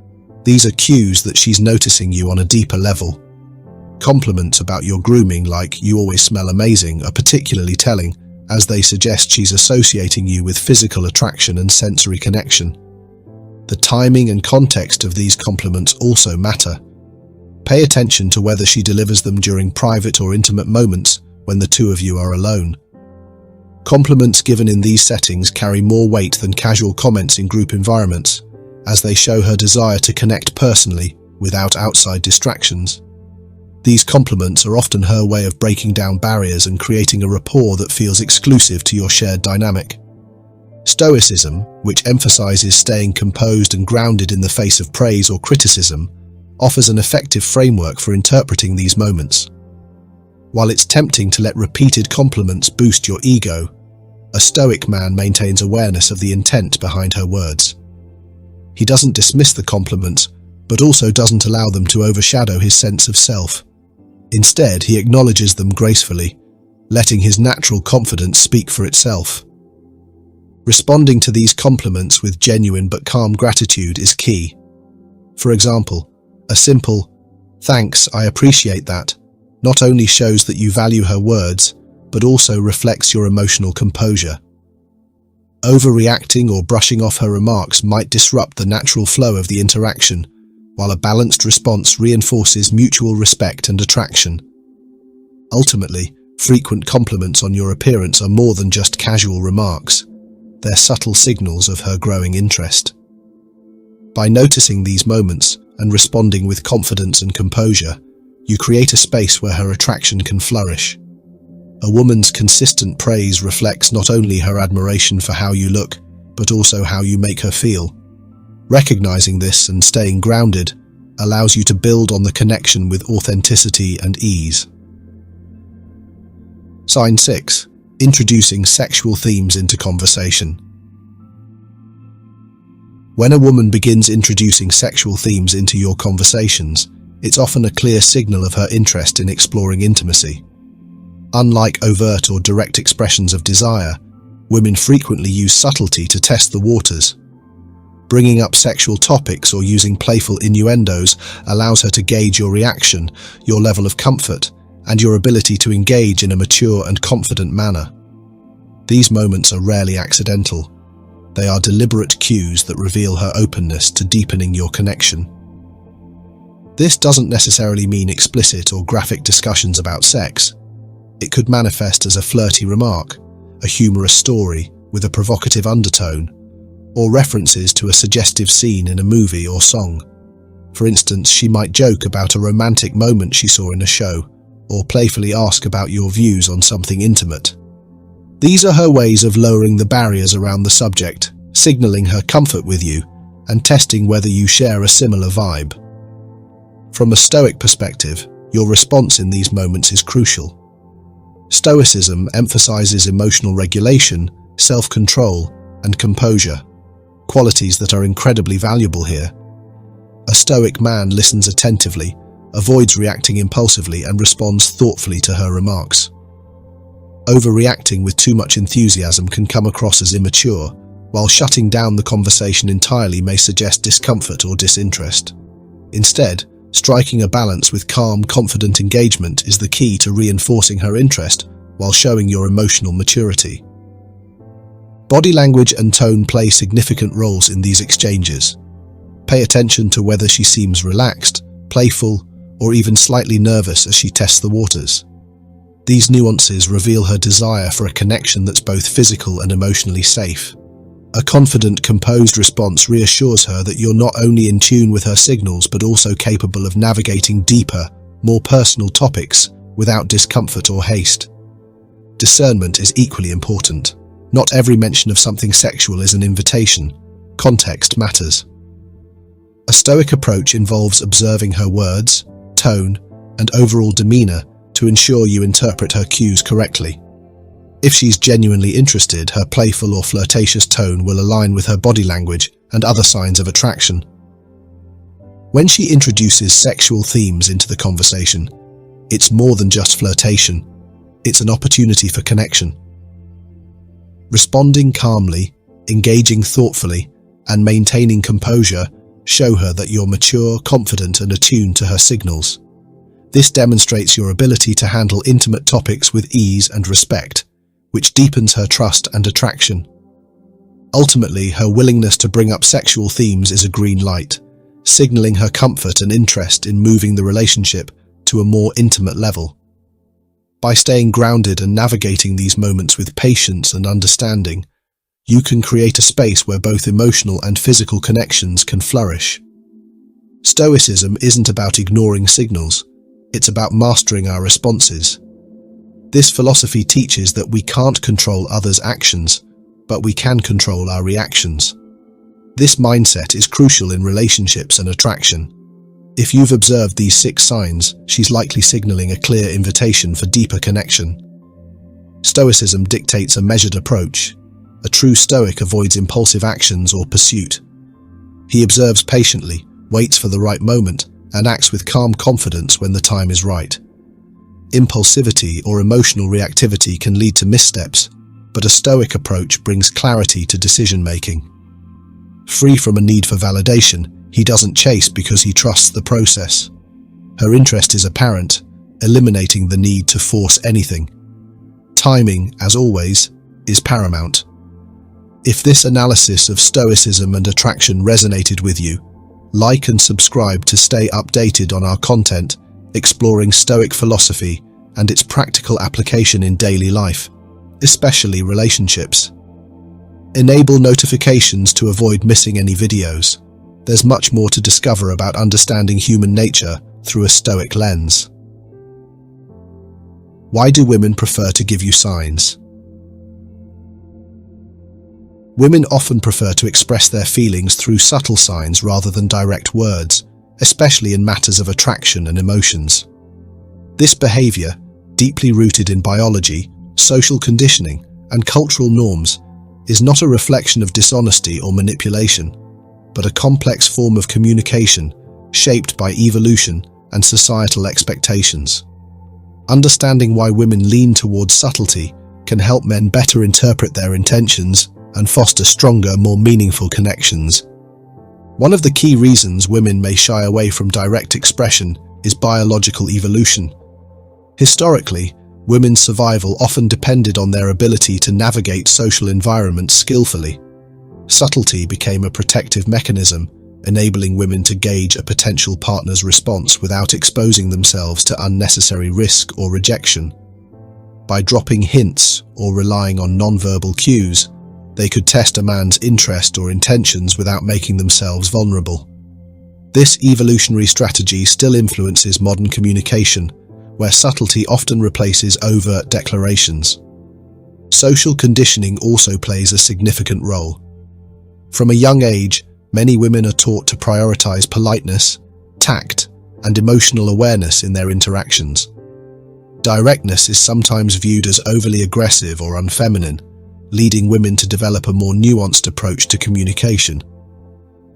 these are cues that she's noticing you on a deeper level. Compliments about your grooming like "You always smell amazing" are particularly telling, as they suggest she's associating you with physical attraction and sensory connection. The timing and context of these compliments also matter. Pay attention to whether she delivers them during private or intimate moments when the two of you are alone. Compliments given in these settings carry more weight than casual comments in group environments, as they show her desire to connect personally without outside distractions. These compliments are often her way of breaking down barriers and creating a rapport that feels exclusive to your shared dynamic. Stoicism, which emphasizes staying composed and grounded in the face of praise or criticism, offers an effective framework for interpreting these moments. While it's tempting to let repeated compliments boost your ego, a stoic man maintains awareness of the intent behind her words. He doesn't dismiss the compliments, but also doesn't allow them to overshadow his sense of self. Instead, he acknowledges them gracefully, letting his natural confidence speak for itself. Responding to these compliments with genuine but calm gratitude is key. For example, a simple, "Thanks, I appreciate that," not only shows that you value her words, but also reflects your emotional composure. Overreacting or brushing off her remarks might disrupt the natural flow of the interaction, while a balanced response reinforces mutual respect and attraction. Ultimately, frequent compliments on your appearance are more than just casual remarks. They're subtle signals of her growing interest. By noticing these moments and responding with confidence and composure, you create a space where her attraction can flourish. A woman's consistent praise reflects not only her admiration for how you look, but also how you make her feel. Recognizing this and staying grounded allows you to build on the connection with authenticity and ease. Sign 6. Introducing sexual themes into conversation. When a woman begins introducing sexual themes into your conversations, it's often a clear signal of her interest in exploring intimacy. Unlike overt or direct expressions of desire, women frequently use subtlety to test the waters. Bringing up sexual topics or using playful innuendos allows her to gauge your reaction, your level of comfort, and your ability to engage in a mature and confident manner. These moments are rarely accidental. They are deliberate cues that reveal her openness to deepening your connection. This doesn't necessarily mean explicit or graphic discussions about sex. It could manifest as a flirty remark, a humorous story with a provocative undertone, or references to a suggestive scene in a movie or song. For instance, she might joke about a romantic moment she saw in a show, or playfully ask about your views on something intimate. These are her ways of lowering the barriers around the subject, signaling her comfort with you, and testing whether you share a similar vibe. From a Stoic perspective, your response in these moments is crucial. Stoicism emphasizes emotional regulation, self-control, and composure, qualities that are incredibly valuable here. A Stoic man listens attentively, avoids reacting impulsively, and responds thoughtfully to her remarks. Overreacting with too much enthusiasm can come across as immature, while shutting down the conversation entirely may suggest discomfort or disinterest. Instead, Striking a balance with calm, confident engagement is the key to reinforcing her interest while showing your emotional maturity. Body language and tone play significant roles in these exchanges. Pay attention to whether she seems relaxed, playful, or even slightly nervous as she tests the waters. These nuances reveal her desire for a connection that's both physical and emotionally safe. A confident, composed response reassures her that you're not only in tune with her signals but also capable of navigating deeper, more personal topics without discomfort or haste. Discernment is equally important. Not every mention of something sexual is an invitation. Context matters. A stoic approach involves observing her words, tone, and overall demeanor to ensure you interpret her cues correctly. If she's genuinely interested, her playful or flirtatious tone will align with her body language and other signs of attraction. When she introduces sexual themes into the conversation, it's more than just flirtation. It's an opportunity for connection. Responding calmly, engaging thoughtfully, and maintaining composure show her that you're mature, confident, and attuned to her signals. This demonstrates your ability to handle intimate topics with ease and respect, which deepens her trust and attraction. Ultimately, her willingness to bring up sexual themes is a green light, signaling her comfort and interest in moving the relationship to a more intimate level. By staying grounded and navigating these moments with patience and understanding, you can create a space where both emotional and physical connections can flourish. Stoicism isn't about ignoring signals, it's about mastering our responses. This philosophy teaches that we can't control others' actions, but we can control our reactions. This mindset is crucial in relationships and attraction. If you've observed these 6 signs, she's likely signaling a clear invitation for deeper connection. Stoicism dictates a measured approach. A true Stoic avoids impulsive actions or pursuit. He observes patiently, waits for the right moment, and acts with calm confidence when the time is right. Impulsivity or emotional reactivity can lead to missteps, but a Stoic approach brings clarity to decision-making. Free from a need for validation, he doesn't chase because he trusts the process. Her interest is apparent, eliminating the need to force anything. Timing, as always, is paramount. If this analysis of Stoicism and attraction resonated with you, like and subscribe to stay updated on our content, exploring Stoic philosophy and its practical application in daily life, especially relationships. Enable notifications to avoid missing any videos. There's much more to discover about understanding human nature through a Stoic lens. Why do women prefer to give you signs? Women often prefer to express their feelings through subtle signs rather than direct words, especially in matters of attraction and emotions. This behavior, deeply rooted in biology, social conditioning, and cultural norms, is not a reflection of dishonesty or manipulation, but a complex form of communication shaped by evolution and societal expectations. Understanding why women lean towards subtlety can help men better interpret their intentions and foster stronger, more meaningful connections. One of the key reasons women may shy away from direct expression is biological evolution. Historically, women's survival often depended on their ability to navigate social environments skillfully. Subtlety became a protective mechanism, enabling women to gauge a potential partner's response without exposing themselves to unnecessary risk or rejection. By dropping hints or relying on nonverbal cues, they could test a man's interest or intentions without making themselves vulnerable. This evolutionary strategy still influences modern communication, where subtlety often replaces overt declarations. Social conditioning also plays a significant role. From a young age, many women are taught to prioritize politeness, tact, and emotional awareness in their interactions. Directness is sometimes viewed as overly aggressive or unfeminine, leading women to develop a more nuanced approach to communication.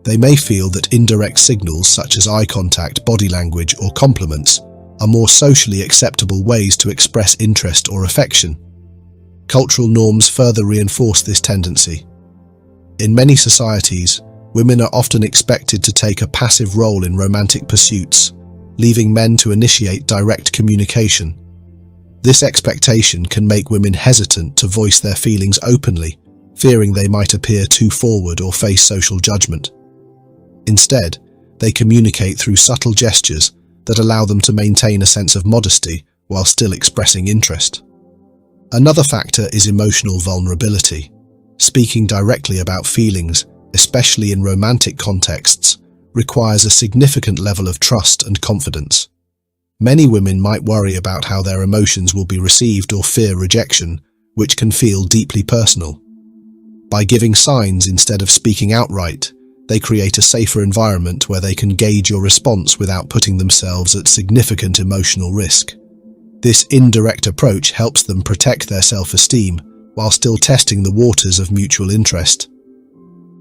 They may feel that indirect signals such as eye contact, body language, or compliments are more socially acceptable ways to express interest or affection. Cultural norms further reinforce this tendency. In many societies, women are often expected to take a passive role in romantic pursuits, leaving men to initiate direct communication. This expectation can make women hesitant to voice their feelings openly, fearing they might appear too forward or face social judgment. Instead, they communicate through subtle gestures that allow them to maintain a sense of modesty while still expressing interest. Another factor is emotional vulnerability. Speaking directly about feelings, especially in romantic contexts, requires a significant level of trust and confidence. Many women might worry about how their emotions will be received or fear rejection, which can feel deeply personal. By giving signs instead of speaking outright, they create a safer environment where they can gauge your response without putting themselves at significant emotional risk. This indirect approach helps them protect their self-esteem while still testing the waters of mutual interest.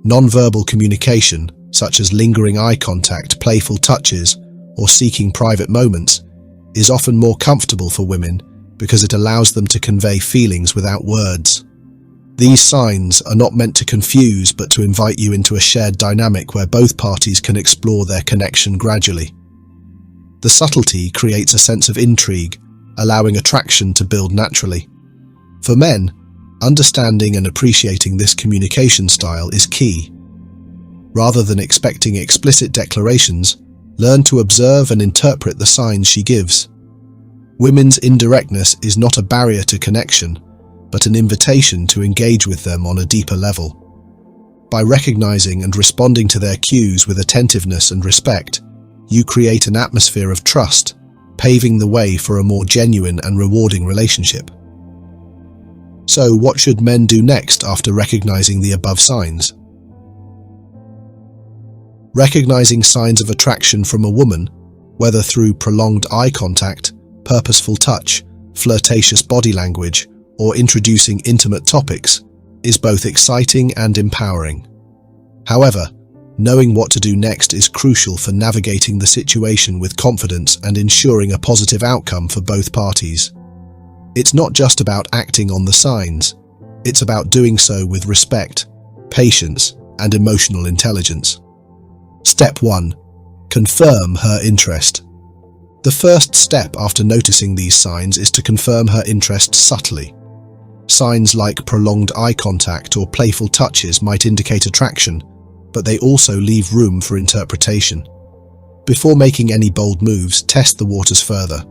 Non-verbal communication, such as lingering eye contact, playful touches, or seeking private moments, is often more comfortable for women because it allows them to convey feelings without words. These signs are not meant to confuse but to invite you into a shared dynamic where both parties can explore their connection gradually. The subtlety creates a sense of intrigue, allowing attraction to build naturally. For men, understanding and appreciating this communication style is key. Rather than expecting explicit declarations, learn to observe and interpret the signs she gives. Women's indirectness is not a barrier to connection, but an invitation to engage with them on a deeper level. By recognizing and responding to their cues with attentiveness and respect, you create an atmosphere of trust, paving the way for a more genuine and rewarding relationship. So, what should men do next after recognizing the above signs? Recognizing signs of attraction from a woman, whether through prolonged eye contact, purposeful touch, flirtatious body language, or introducing intimate topics, is both exciting and empowering. However, knowing what to do next is crucial for navigating the situation with confidence and ensuring a positive outcome for both parties. It's not just about acting on the signs, it's about doing so with respect, patience, and emotional intelligence. Step 1. Confirm her interest. The first step after noticing these signs is to confirm her interest subtly. Signs like prolonged eye contact or playful touches might indicate attraction, but they also leave room for interpretation. Before making any bold moves, test the waters further.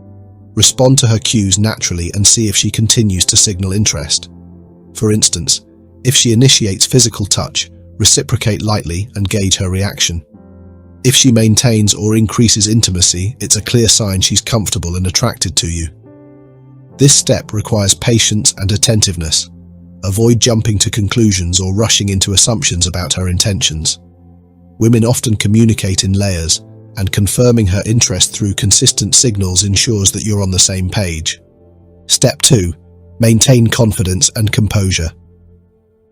Respond to her cues naturally and see if she continues to signal interest. For instance, if she initiates physical touch, reciprocate lightly and gauge her reaction. If she maintains or increases intimacy, it's a clear sign she's comfortable and attracted to you. This step requires patience and attentiveness. Avoid jumping to conclusions or rushing into assumptions about her intentions. Women often communicate in layers, and confirming her interest through consistent signals ensures that you're on the same page. Step 2. Maintain confidence and composure.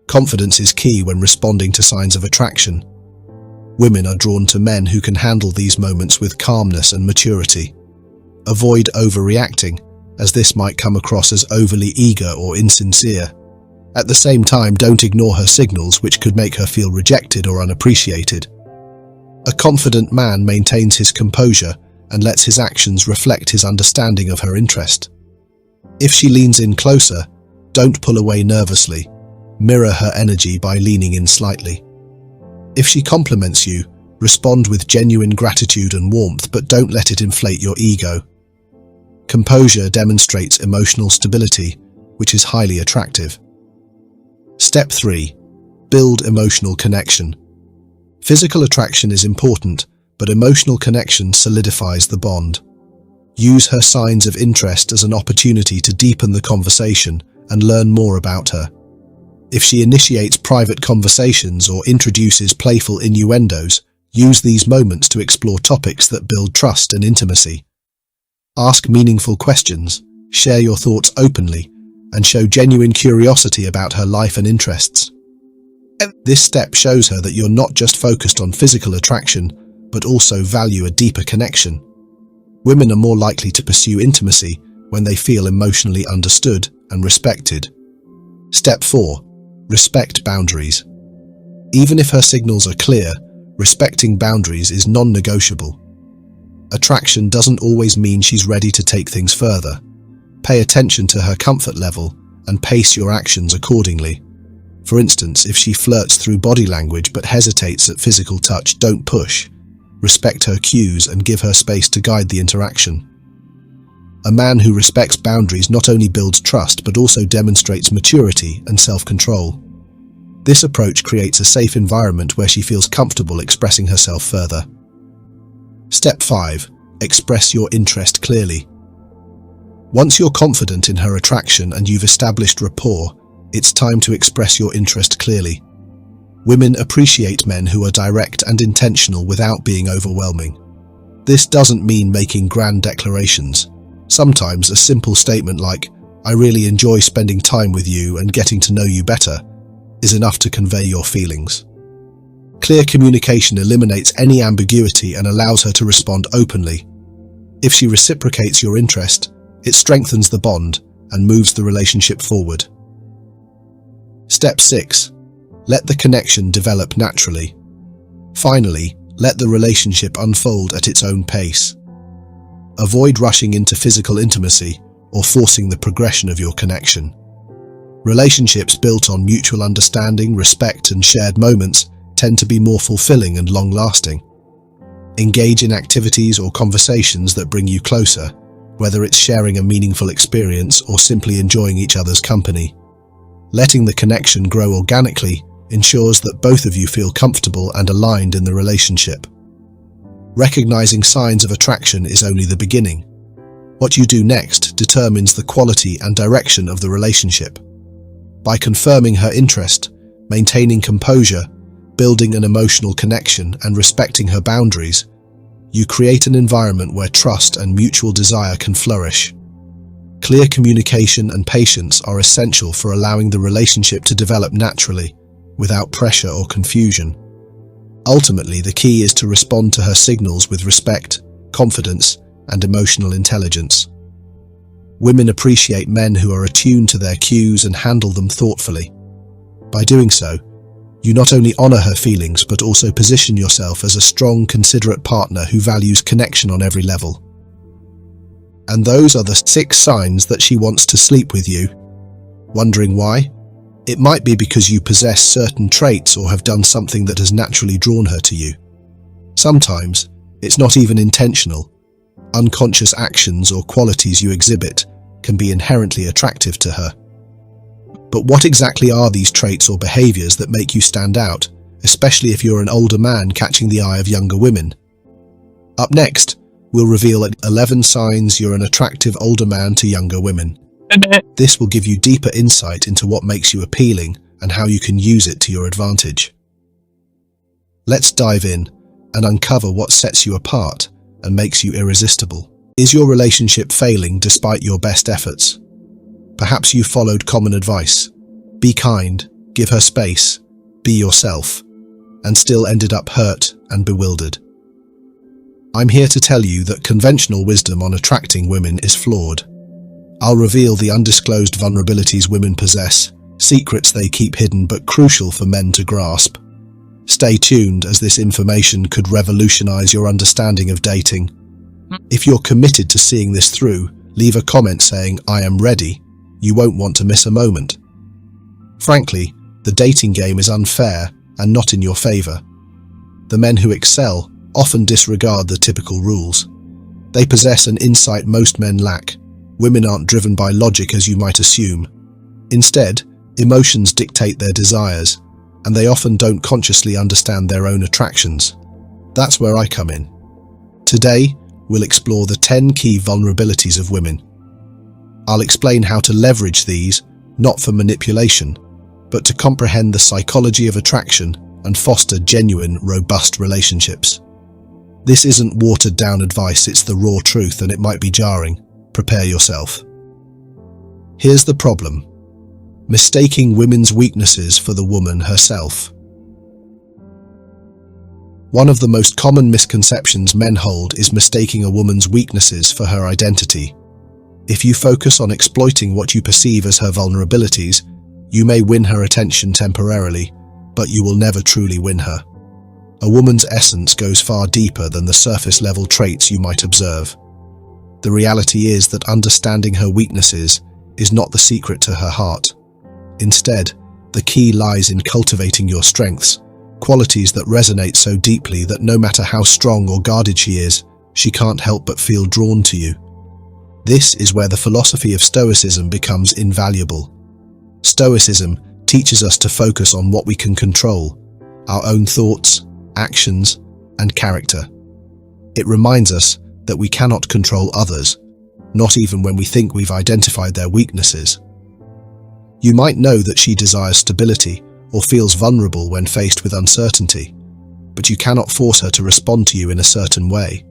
Confidence is key when responding to signs of attraction. Women are drawn to men who can handle these moments with calmness and maturity. Avoid overreacting, as this might come across as overly eager or insincere. At the same time, don't ignore her signals, which could make her feel rejected or unappreciated. A confident man maintains his composure and lets his actions reflect his understanding of her interest. If she leans in closer, don't pull away nervously. Mirror her energy by leaning in slightly. If she compliments you, respond with genuine gratitude and warmth, but don't let it inflate your ego. Composure demonstrates emotional stability, which is highly attractive. Step 3. Build emotional connection. Physical attraction is important, but emotional connection solidifies the bond. Use her signs of interest as an opportunity to deepen the conversation and learn more about her. If she initiates private conversations or introduces playful innuendos, use these moments to explore topics that build trust and intimacy. Ask meaningful questions, share your thoughts openly, and show genuine curiosity about her life and interests. This step shows her that you're not just focused on physical attraction, but also value a deeper connection. Women are more likely to pursue intimacy when they feel emotionally understood and respected. Step 4. Respect boundaries. Even if her signals are clear, respecting boundaries is non-negotiable. Attraction doesn't always mean she's ready to take things further. Pay attention to her comfort level and pace your actions accordingly. For instance, if she flirts through body language but hesitates at physical touch, don't push. Respect her cues and give her space to guide the interaction. A man who respects boundaries not only builds trust but also demonstrates maturity and self-control. This approach creates a safe environment where she feels comfortable expressing herself further. Step 5. Express your interest clearly. Once you're confident in her attraction and you've established rapport, it's time to express your interest clearly. Women appreciate men who are direct and intentional without being overwhelming. This doesn't mean making grand declarations. Sometimes a simple statement like, "I really enjoy spending time with you and getting to know you better," is enough to convey your feelings. Clear communication eliminates any ambiguity and allows her to respond openly. If she reciprocates your interest, it strengthens the bond and moves the relationship forward. Step 6. Let the connection develop naturally. Finally, let the relationship unfold at its own pace. Avoid rushing into physical intimacy or forcing the progression of your connection. Relationships built on mutual understanding, respect, and shared moments tend to be more fulfilling and long-lasting. Engage in activities or conversations that bring you closer, whether it's sharing a meaningful experience or simply enjoying each other's company. Letting the connection grow organically ensures that both of you feel comfortable and aligned in the relationship. Recognizing signs of attraction is only the beginning. What you do next determines the quality and direction of the relationship. By confirming her interest, maintaining composure, building an emotional connection, and respecting her boundaries, you create an environment where trust and mutual desire can flourish. Clear communication and patience are essential for allowing the relationship to develop naturally, without pressure or confusion. Ultimately, the key is to respond to her signals with respect, confidence, and emotional intelligence. Women appreciate men who are attuned to their cues and handle them thoughtfully. By doing so, you not only honor her feelings but also position yourself as a strong, considerate partner who values connection on every level. And those are the 6 signs that she wants to sleep with you. Wondering why? It might be because you possess certain traits or have done something that has naturally drawn her to you. Sometimes, it's not even intentional. Unconscious actions or qualities you exhibit can be inherently attractive to her. But what exactly are these traits or behaviors that make you stand out, especially if you're an older man catching the eye of younger women? Up next, we'll reveal 11 signs you're an attractive older man to younger women. This will give you deeper insight into what makes you appealing and how you can use it to your advantage. Let's dive in and uncover what sets you apart and makes you irresistible. Is your relationship failing despite your best efforts? Perhaps you followed common advice. Be kind, give her space, be yourself, and still ended up hurt and bewildered. I'm here to tell you that conventional wisdom on attracting women is flawed. I'll reveal the undisclosed vulnerabilities women possess, secrets they keep hidden but crucial for men to grasp. Stay tuned, as this information could revolutionize your understanding of dating. If you're committed to seeing this through, leave a comment saying, "I am ready." You won't want to miss a moment. Frankly, the dating game is unfair and not in your favor. The men who excel often disregard the typical rules. They possess an insight most men lack. Women aren't driven by logic as you might assume. Instead, emotions dictate their desires, and they often don't consciously understand their own attractions. That's where I come in. Today, we'll explore the 10 key vulnerabilities of women. I'll explain how to leverage these, not for manipulation, but to comprehend the psychology of attraction and foster genuine, robust relationships. This isn't watered-down advice, it's the raw truth, and it might be jarring. Prepare yourself. Here's the problem: mistaking women's weaknesses for the woman herself. One of the most common misconceptions men hold is mistaking a woman's weaknesses for her identity. If you focus on exploiting what you perceive as her vulnerabilities, you may win her attention temporarily, but you will never truly win her. A woman's essence goes far deeper than the surface-level traits you might observe. The reality is that understanding her weaknesses is not the secret to her heart. Instead, the key lies in cultivating your strengths, qualities that resonate so deeply that no matter how strong or guarded she is, she can't help but feel drawn to you. This is where the philosophy of Stoicism becomes invaluable. Stoicism teaches us to focus on what we can control, our own thoughts, actions, and character. It reminds us that we cannot control others, not even when we think we've identified their weaknesses. You might know that she desires stability or feels vulnerable when faced with uncertainty, but you cannot force her to respond to you in a certain way.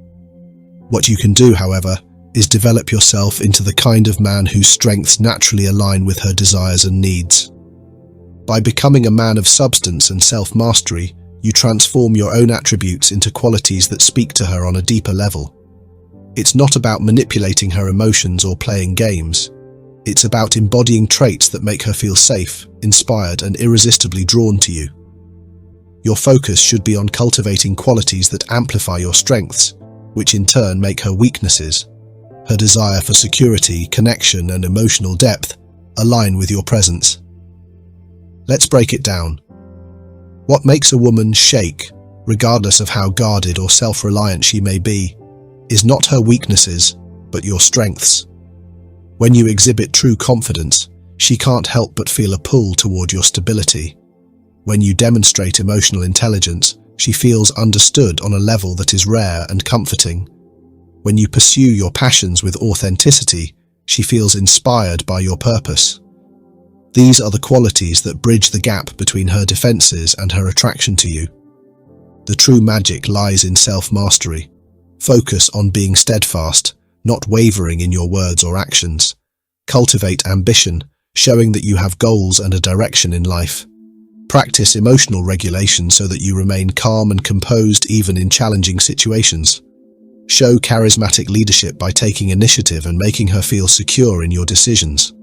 What you can do, however, is develop yourself into the kind of man whose strengths naturally align with her desires and needs. By becoming a man of substance and self-mastery, you transform your own attributes into qualities that speak to her on a deeper level. It's not about manipulating her emotions or playing games. It's about embodying traits that make her feel safe, inspired, and irresistibly drawn to you. Your focus should be on cultivating qualities that amplify your strengths, which in turn make her weaknesses. Her desire for security, connection, and emotional depth align with your presence. Let's break it down. What makes a woman shake, regardless of how guarded or self-reliant she may be, is not her weaknesses, but your strengths. When you exhibit true confidence, she can't help but feel a pull toward your stability. When you demonstrate emotional intelligence, she feels understood on a level that is rare and comforting. When you pursue your passions with authenticity, she feels inspired by your purpose. These are the qualities that bridge the gap between her defenses and her attraction to you. The true magic lies in self-mastery. Focus on being steadfast, not wavering in your words or actions. Cultivate ambition, showing that you have goals and a direction in life. Practice emotional regulation so that you remain calm and composed even in challenging situations. Show charismatic leadership by taking initiative and making her feel secure in your decisions.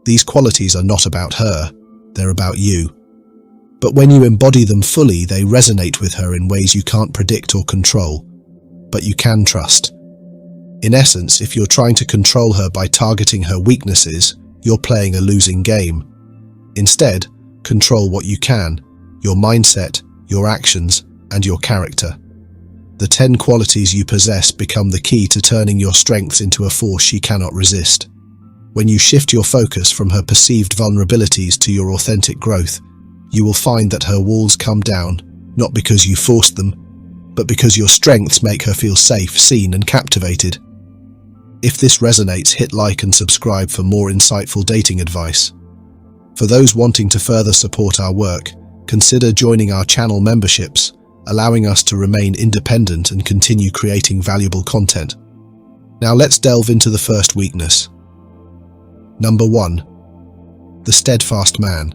These qualities are not about her, they're about you. But when you embody them fully, they resonate with her in ways you can't predict or control, but you can trust. In essence, if you're trying to control her by targeting her weaknesses, you're playing a losing game. Instead, control what you can, your mindset, your actions, and your character. The 10 qualities you possess become the key to turning your strengths into a force she cannot resist. When you shift your focus from her perceived vulnerabilities to your authentic growth, you will find that her walls come down, not because you forced them, but because your strengths make her feel safe, seen, and captivated. If this resonates, hit like and subscribe for more insightful dating advice. For those wanting to further support our work, consider joining our channel memberships, allowing us to remain independent and continue creating valuable content. Now let's delve into the first weakness. Number 1. The Steadfast Man.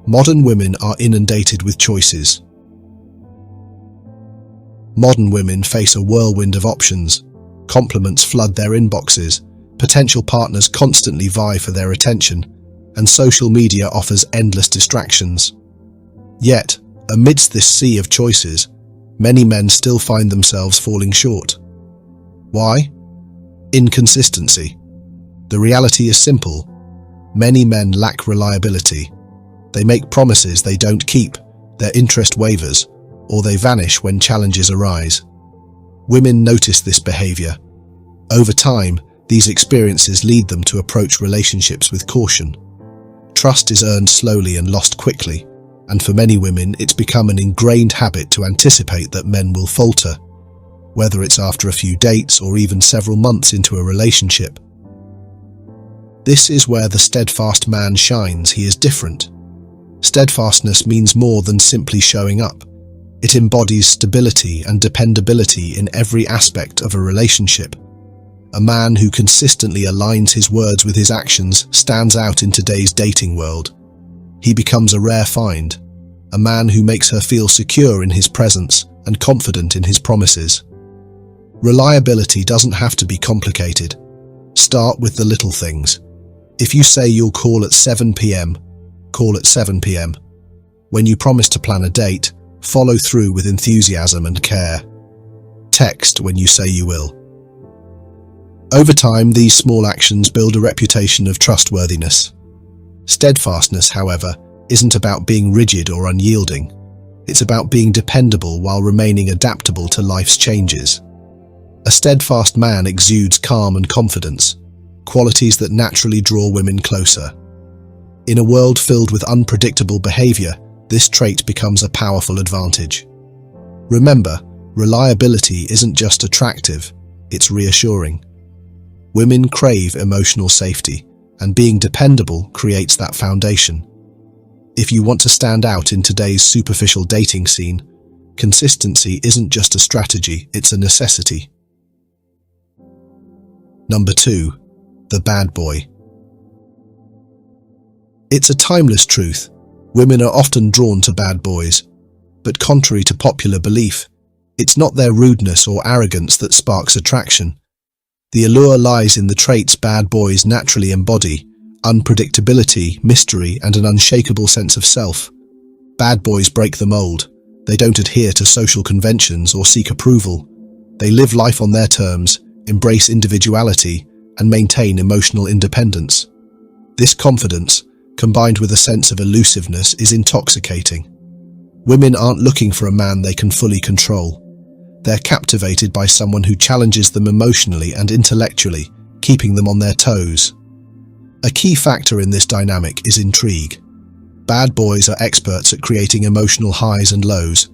Modern women are inundated with choices. Modern women face a whirlwind of options. Compliments flood their inboxes, potential partners constantly vie for their attention, and social media offers endless distractions. Yet, amidst this sea of choices, many men still find themselves falling short. Why? Inconsistency. The reality is simple. Many men lack reliability. They make promises they don't keep, their interest wavers, or they vanish when challenges arise. Women notice this behavior. Over time, these experiences lead them to approach relationships with caution. Trust is earned slowly and lost quickly, and for many women, it's become an ingrained habit to anticipate that men will falter, whether it's after a few dates or even several months into a relationship. This is where the steadfast man shines. He is different. Steadfastness means more than simply showing up. It embodies stability and dependability in every aspect of a relationship. A man who consistently aligns his words with his actions stands out in today's dating world. He becomes a rare find, a man who makes her feel secure in his presence and confident in his promises. Reliability doesn't have to be complicated. Start with the little things. If you say you'll call at 7 p.m., call at 7 p.m. When you promise to plan a date, Follow through with enthusiasm and care. Text when you say you will. Over time, these small actions build a reputation of trustworthiness. Steadfastness, however, isn't about being rigid or unyielding. It's about being dependable while remaining adaptable to life's changes. A steadfast man exudes calm and confidence, qualities that naturally draw women closer. In a world filled with unpredictable behavior, this trait becomes a powerful advantage. Remember, reliability isn't just attractive, it's reassuring. Women crave emotional safety, and being dependable creates that foundation. If you want to stand out in today's superficial dating scene, consistency isn't just a strategy, it's a necessity. Number 2. The bad boy. It's a timeless truth. Women are often drawn to bad boys, but contrary to popular belief, it's not their rudeness or arrogance that sparks attraction. The allure lies in the traits bad boys naturally embody: unpredictability, mystery, and an unshakable sense of self. Bad boys break the mold. They don't adhere to social conventions or seek approval. They live life on their terms, embrace individuality, and maintain emotional independence. This confidence, combined with a sense of elusiveness, is intoxicating. Women aren't looking for a man they can fully control. They're captivated by someone who challenges them emotionally and intellectually, keeping them on their toes. A key factor in this dynamic is intrigue. Bad boys are experts at creating emotional highs and lows.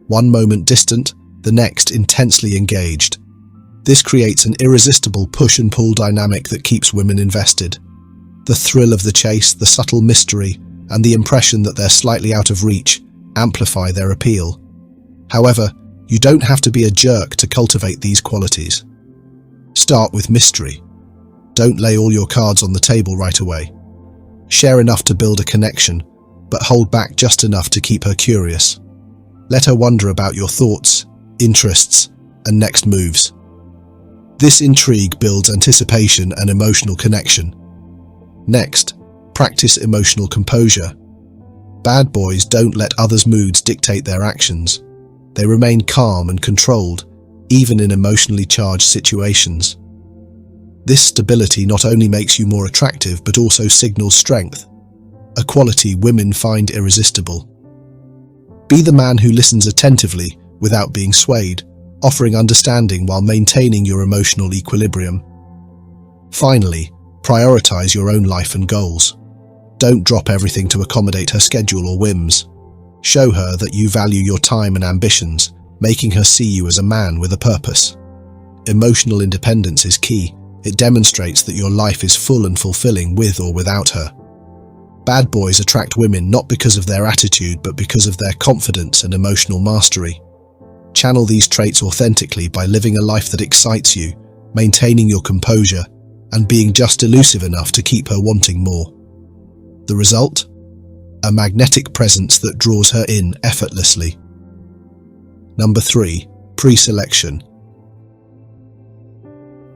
One moment distant, the next intensely engaged. This creates an irresistible push and pull dynamic that keeps women invested. The thrill of the chase, the subtle mystery, and the impression that they're slightly out of reach amplify their appeal. However, you don't have to be a jerk to cultivate these qualities. Start with mystery. Don't lay all your cards on the table right away. Share enough to build a connection, but hold back just enough to keep her curious. Let her wonder about your thoughts, interests, and next moves. This intrigue builds anticipation and emotional connection. Next, practice emotional composure. Bad boys don't let others' moods dictate their actions. They remain calm and controlled, even in emotionally charged situations. This stability not only makes you more attractive but also signals strength, a quality women find irresistible. Be the man who listens attentively without being swayed, offering understanding while maintaining your emotional equilibrium. Finally, prioritize your own life and goals. Don't drop everything to accommodate her schedule or whims. Show her that you value your time and ambitions, making her see you as a man with a purpose. Emotional independence is key. It demonstrates that your life is full and fulfilling with or without her. Bad boys attract women not because of their attitude but because of their confidence and emotional mastery. Channel these traits authentically by living a life that excites you, maintaining your composure, and being just elusive enough to keep her wanting more. The result? A magnetic presence that draws her in effortlessly. Number 3. Pre-selection.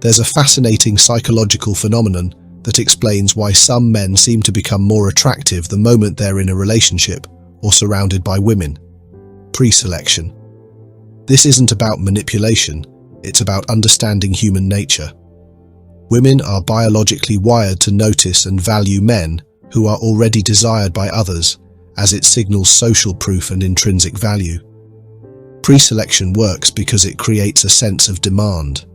There's a fascinating psychological phenomenon that explains why some men seem to become more attractive the moment they're in a relationship or surrounded by women. Pre-selection. This isn't about manipulation, it's about understanding human nature. Women are biologically wired to notice and value men who are already desired by others, as it signals social proof and intrinsic value. Pre-selection works because it creates a sense of demand.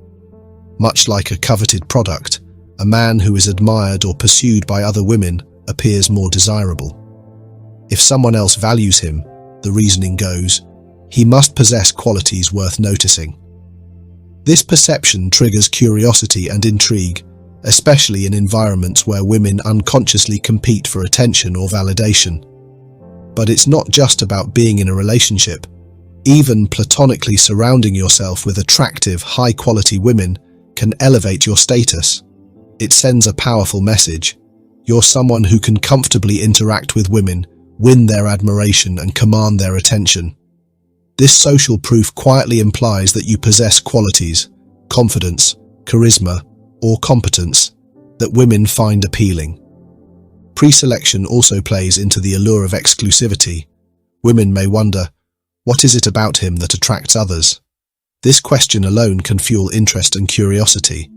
Much like a coveted product, a man who is admired or pursued by other women appears more desirable. If someone else values him, the reasoning goes, he must possess qualities worth noticing. This perception triggers curiosity and intrigue, especially in environments where women unconsciously compete for attention or validation. But it's not just about being in a relationship. Even platonically surrounding yourself with attractive, high-quality women can elevate your status. It sends a powerful message. You're someone who can comfortably interact with women, win their admiration, and command their attention. This social proof quietly implies that you possess qualities, confidence, charisma, or competence that women find appealing. Pre-selection also plays into the allure of exclusivity. Women may wonder, What is it about him that attracts others? This question alone can fuel interest and curiosity.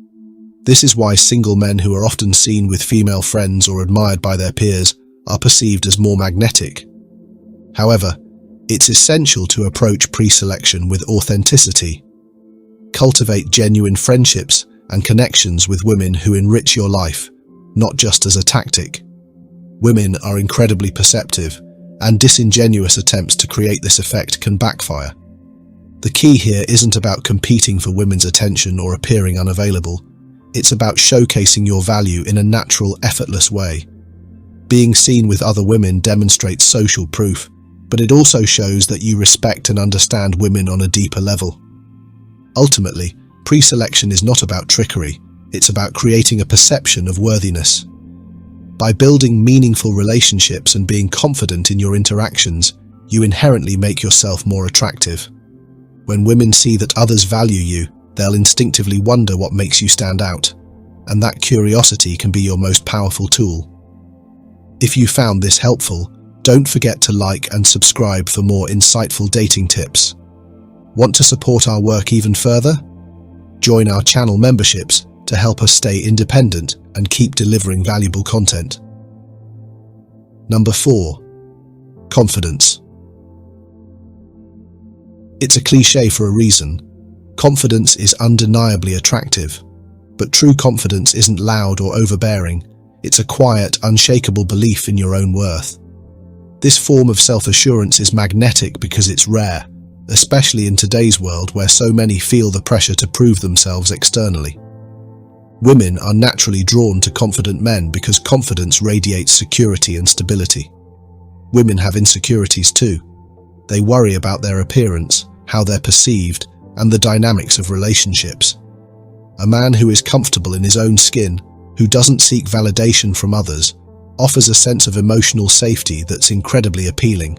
This is why single men who are often seen with female friends or admired by their peers are perceived as more magnetic. However, it's essential to approach pre-selection with authenticity. Cultivate genuine friendships and connections with women who enrich your life, not just as a tactic. Women are incredibly perceptive, and disingenuous attempts to create this effect can backfire. The key here isn't about competing for women's attention or appearing unavailable. It's about showcasing your value in a natural, effortless way. Being seen with other women demonstrates social proof, but it also shows that you respect and understand women on a deeper level. Ultimately, pre-selection is not about trickery, it's about creating a perception of worthiness. By building meaningful relationships and being confident in your interactions, you inherently make yourself more attractive. When women see that others value you, they'll instinctively wonder what makes you stand out, and that curiosity can be your most powerful tool. If you found this helpful, don't forget to like and subscribe for more insightful dating tips. Want to support our work even further? Join our channel memberships to help us stay independent and keep delivering valuable content. Number 4. Confidence. It's a cliche for a reason. Confidence is undeniably attractive, but true confidence isn't loud or overbearing. It's a quiet, unshakable belief in your own worth. This form of self-assurance is magnetic because it's rare, especially in today's world where so many feel the pressure to prove themselves externally. Women are naturally drawn to confident men because confidence radiates security and stability. Women have insecurities too. They worry about their appearance, how they're perceived, and the dynamics of relationships. A man who is comfortable in his own skin, who doesn't seek validation from others, offers a sense of emotional safety that's incredibly appealing.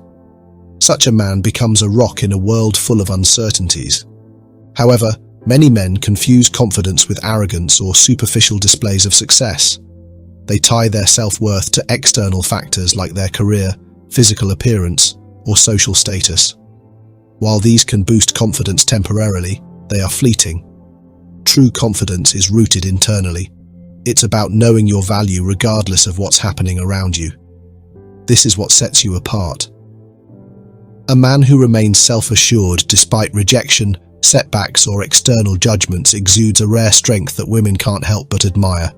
Such a man becomes a rock in a world full of uncertainties. However, many men confuse confidence with arrogance or superficial displays of success. They tie their self-worth to external factors like their career, physical appearance, or social status. While these can boost confidence temporarily, they are fleeting. True confidence is rooted internally. It's about knowing your value regardless of what's happening around you. This is what sets you apart. A man who remains self-assured despite rejection, setbacks, or external judgments exudes a rare strength that women can't help but admire.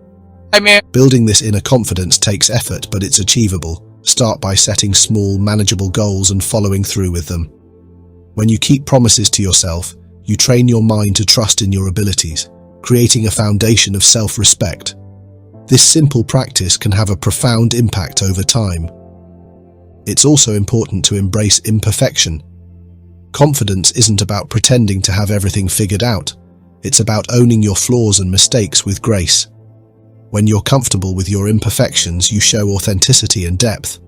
Building this inner confidence takes effort, but it's achievable. Start by setting small, manageable goals and following through with them. When you keep promises to yourself, you train your mind to trust in your abilities, creating a foundation of self-respect. This simple practice can have a profound impact over time. It's also important to embrace imperfection. Confidence isn't about pretending to have everything figured out. It's about owning your flaws and mistakes with grace. When you're comfortable with your imperfections, you show authenticity and depth.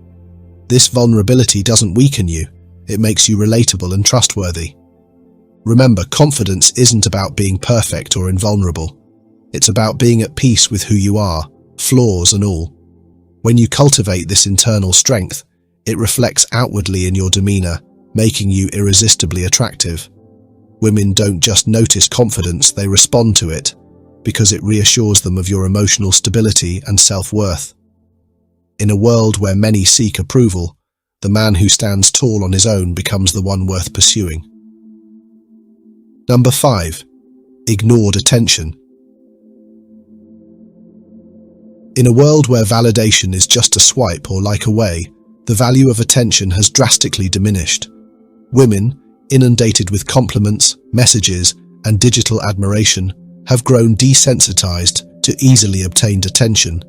This vulnerability doesn't weaken you. It makes you relatable and trustworthy. Remember, confidence isn't about being perfect or invulnerable. It's about being at peace with who you are, flaws and all. When you cultivate this internal strength, it reflects outwardly in your demeanor, making you irresistibly attractive. Women don't just notice confidence, they respond to it, because it reassures them of your emotional stability and self-worth. In a world where many seek approval, the man who stands tall on his own becomes the one worth pursuing. Number 5. Ignored attention. In a world where validation is just a swipe or like away, the value of attention has drastically diminished. Women, inundated with compliments, messages, and digital admiration, have grown desensitized to easily obtained attention.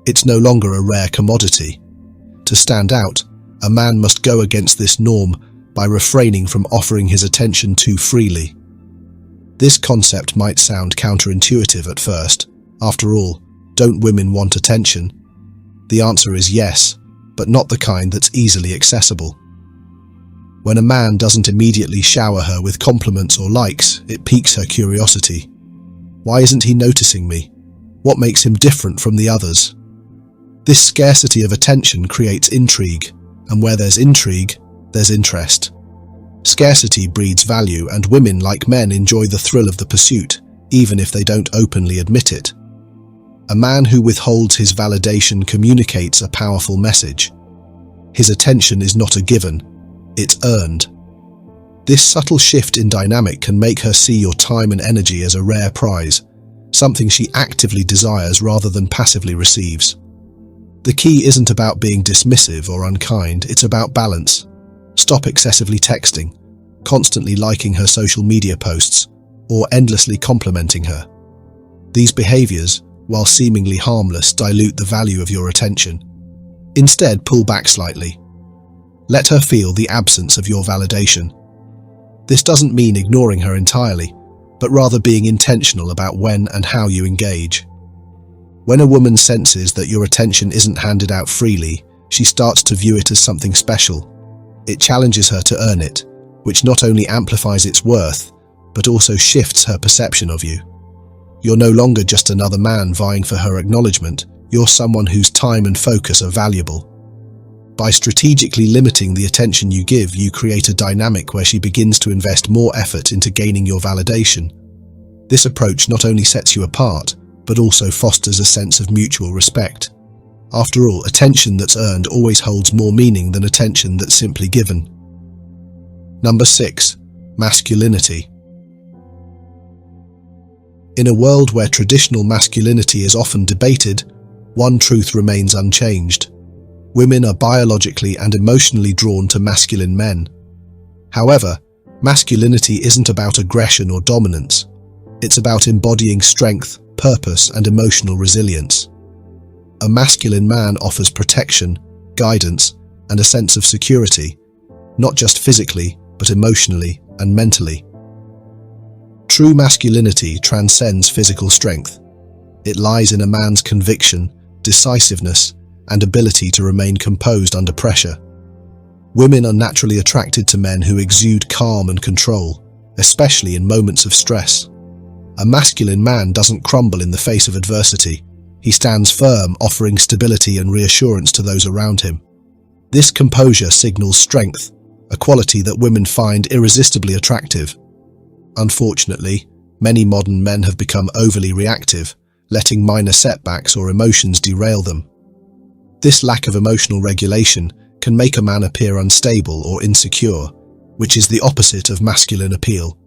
It's no longer a rare commodity. To stand out, a man must go against this norm by refraining from offering his attention too freely. This concept might sound counterintuitive at first. After all, don't women want attention? The answer is yes, but not the kind that's easily accessible. When a man doesn't immediately shower her with compliments or likes, it piques her curiosity. Why isn't he noticing me? What makes him different from the others? This scarcity of attention creates intrigue, and where there's intrigue, there's interest. Scarcity breeds value, and women, like men, enjoy the thrill of the pursuit, even if they don't openly admit it. A man who withholds his validation communicates a powerful message. His attention is not a given, it's earned. This subtle shift in dynamic can make her see your time and energy as a rare prize, something she actively desires rather than passively receives. The key isn't about being dismissive or unkind, it's about balance. Stop excessively texting, constantly liking her social media posts, or endlessly complimenting her. These behaviors, while seemingly harmless, dilute the value of your attention. Instead, pull back slightly. Let her feel the absence of your validation. This doesn't mean ignoring her entirely, but rather being intentional about when and how you engage. When a woman senses that your attention isn't handed out freely, she starts to view it as something special. It challenges her to earn it, which not only amplifies its worth, but also shifts her perception of you. You're no longer just another man vying for her acknowledgement, you're someone whose time and focus are valuable. By strategically limiting the attention you give, you create a dynamic where she begins to invest more effort into gaining your validation. This approach not only sets you apart, but also fosters a sense of mutual respect. After all, attention that's earned always holds more meaning than attention that's simply given. Number 6. Masculinity. In a world where traditional masculinity is often debated, one truth remains unchanged. Women are biologically and emotionally drawn to masculine men. However, masculinity isn't about aggression or dominance. It's about embodying strength, purpose, and emotional resilience. A masculine man offers protection, guidance, and a sense of security, not just physically, but emotionally and mentally. True masculinity transcends physical strength. It lies in a man's conviction, decisiveness, and ability to remain composed under pressure. Women are naturally attracted to men who exude calm and control, especially in moments of stress. A masculine man doesn't crumble in the face of adversity. He stands firm, offering stability and reassurance to those around him. This composure signals strength, a quality that women find irresistibly attractive. Unfortunately, many modern men have become overly reactive, letting minor setbacks or emotions derail them. This lack of emotional regulation can make a man appear unstable or insecure, which is the opposite of masculine appeal.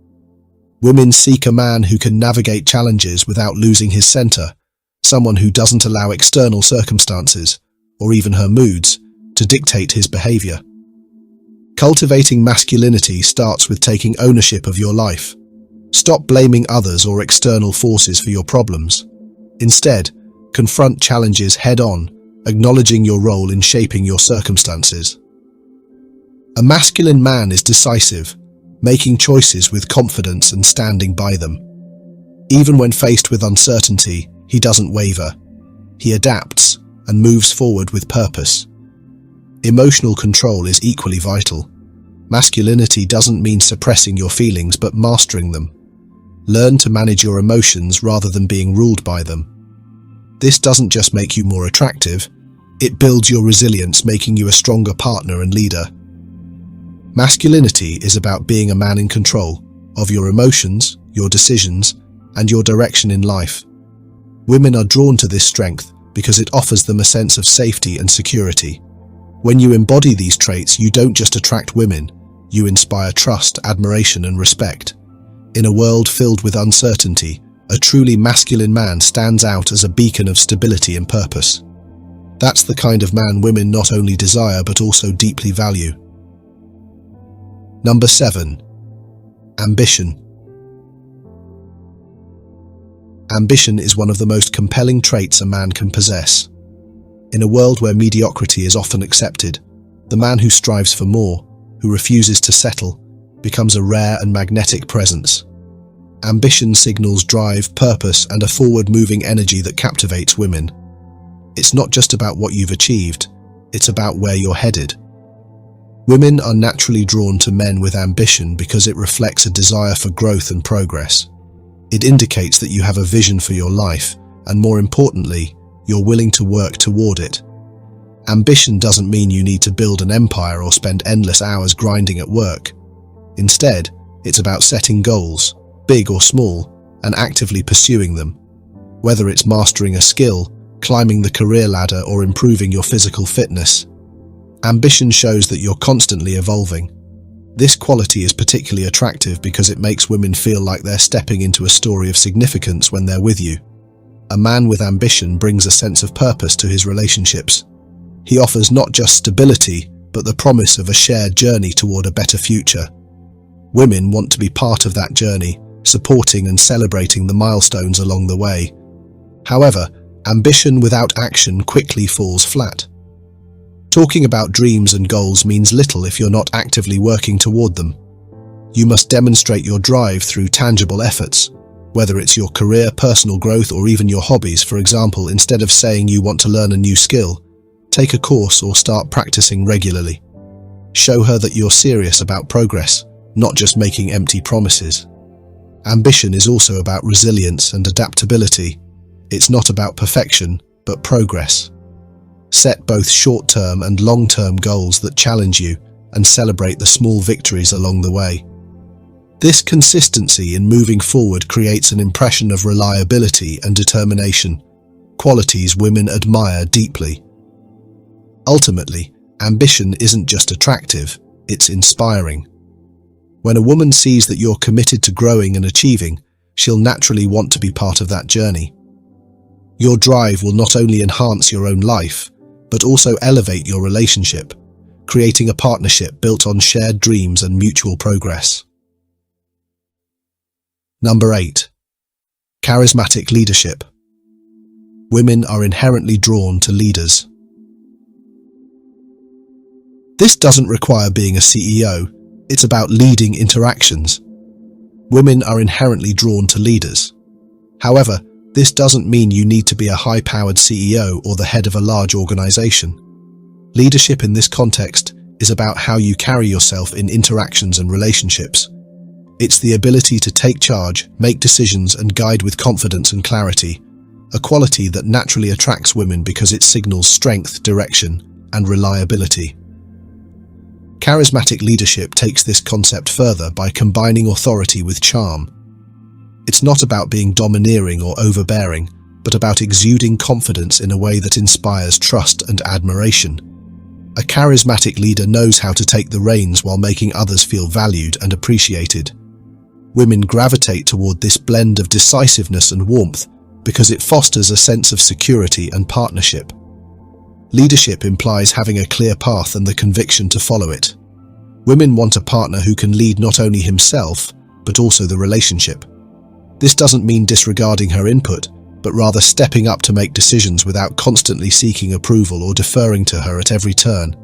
Women seek a man who can navigate challenges without losing his center, someone who doesn't allow external circumstances, or even her moods, to dictate his behavior. Cultivating masculinity starts with taking ownership of your life. Stop blaming others or external forces for your problems. Instead, confront challenges head-on, acknowledging your role in shaping your circumstances. A masculine man is decisive, making choices with confidence and standing by them. Even when faced with uncertainty, he doesn't waver. He adapts and moves forward with purpose. Emotional control is equally vital. Masculinity doesn't mean suppressing your feelings, but mastering them. Learn to manage your emotions rather than being ruled by them. This doesn't just make you more attractive, it builds your resilience, making you a stronger partner and leader. Masculinity is about being a man in control of your emotions, your decisions, and your direction in life. Women are drawn to this strength because it offers them a sense of safety and security. When you embody these traits, you don't just attract women, you inspire trust, admiration, and respect. In a world filled with uncertainty, a truly masculine man stands out as a beacon of stability and purpose. That's the kind of man women not only desire but also deeply value. Number 7. Ambition. Ambition is one of the most compelling traits a man can possess. In a world where mediocrity is often accepted, the man who strives for more, who refuses to settle, becomes a rare and magnetic presence. Ambition signals drive, purpose, and a forward-moving energy that captivates women. It's not just about what you've achieved, it's about where you're headed. Women are naturally drawn to men with ambition because it reflects a desire for growth and progress. It indicates that you have a vision for your life, and more importantly, you're willing to work toward it. Ambition doesn't mean you need to build an empire or spend endless hours grinding at work. Instead, it's about setting goals, big or small, and actively pursuing them. Whether it's mastering a skill, climbing the career ladder, or improving your physical fitness, ambition shows that you're constantly evolving. This quality is particularly attractive because it makes women feel like they're stepping into a story of significance when they're with you. A man with ambition brings a sense of purpose to his relationships. He offers not just stability, but the promise of a shared journey toward a better future. Women want to be part of that journey, supporting and celebrating the milestones along the way. However, ambition without action quickly falls flat. Talking about dreams and goals means little if you're not actively working toward them. You must demonstrate your drive through tangible efforts, whether it's your career, personal growth, or even your hobbies. For example, instead of saying you want to learn a new skill, take a course or start practicing regularly. Show her that you're serious about progress, not just making empty promises. Ambition is also about resilience and adaptability. It's not about perfection, but progress. Set both short-term and long-term goals that challenge you and celebrate the small victories along the way. This consistency in moving forward creates an impression of reliability and determination, qualities women admire deeply. Ultimately, ambition isn't just attractive, it's inspiring. When a woman sees that you're committed to growing and achieving, she'll naturally want to be part of that journey. Your drive will not only enhance your own life, but also elevate your relationship, creating a partnership built on shared dreams and mutual progress. Number 8. Charismatic leadership. Women are inherently drawn to leaders. This doesn't require being a CEO, it's about leading interactions. Women are inherently drawn to leaders. However, this doesn't mean you need to be a high-powered CEO or the head of a large organization. Leadership in this context is about how you carry yourself in interactions and relationships. It's the ability to take charge, make decisions, and guide with confidence and clarity, a quality that naturally attracts women because it signals strength, direction, and reliability. Charismatic leadership takes this concept further by combining authority with charm. It's not about being domineering or overbearing, but about exuding confidence in a way that inspires trust and admiration. A charismatic leader knows how to take the reins while making others feel valued and appreciated. Women gravitate toward this blend of decisiveness and warmth because it fosters a sense of security and partnership. Leadership implies having a clear path and the conviction to follow it. Women want a partner who can lead not only himself, but also the relationship. This doesn't mean disregarding her input, but rather stepping up to make decisions without constantly seeking approval or deferring to her at every turn.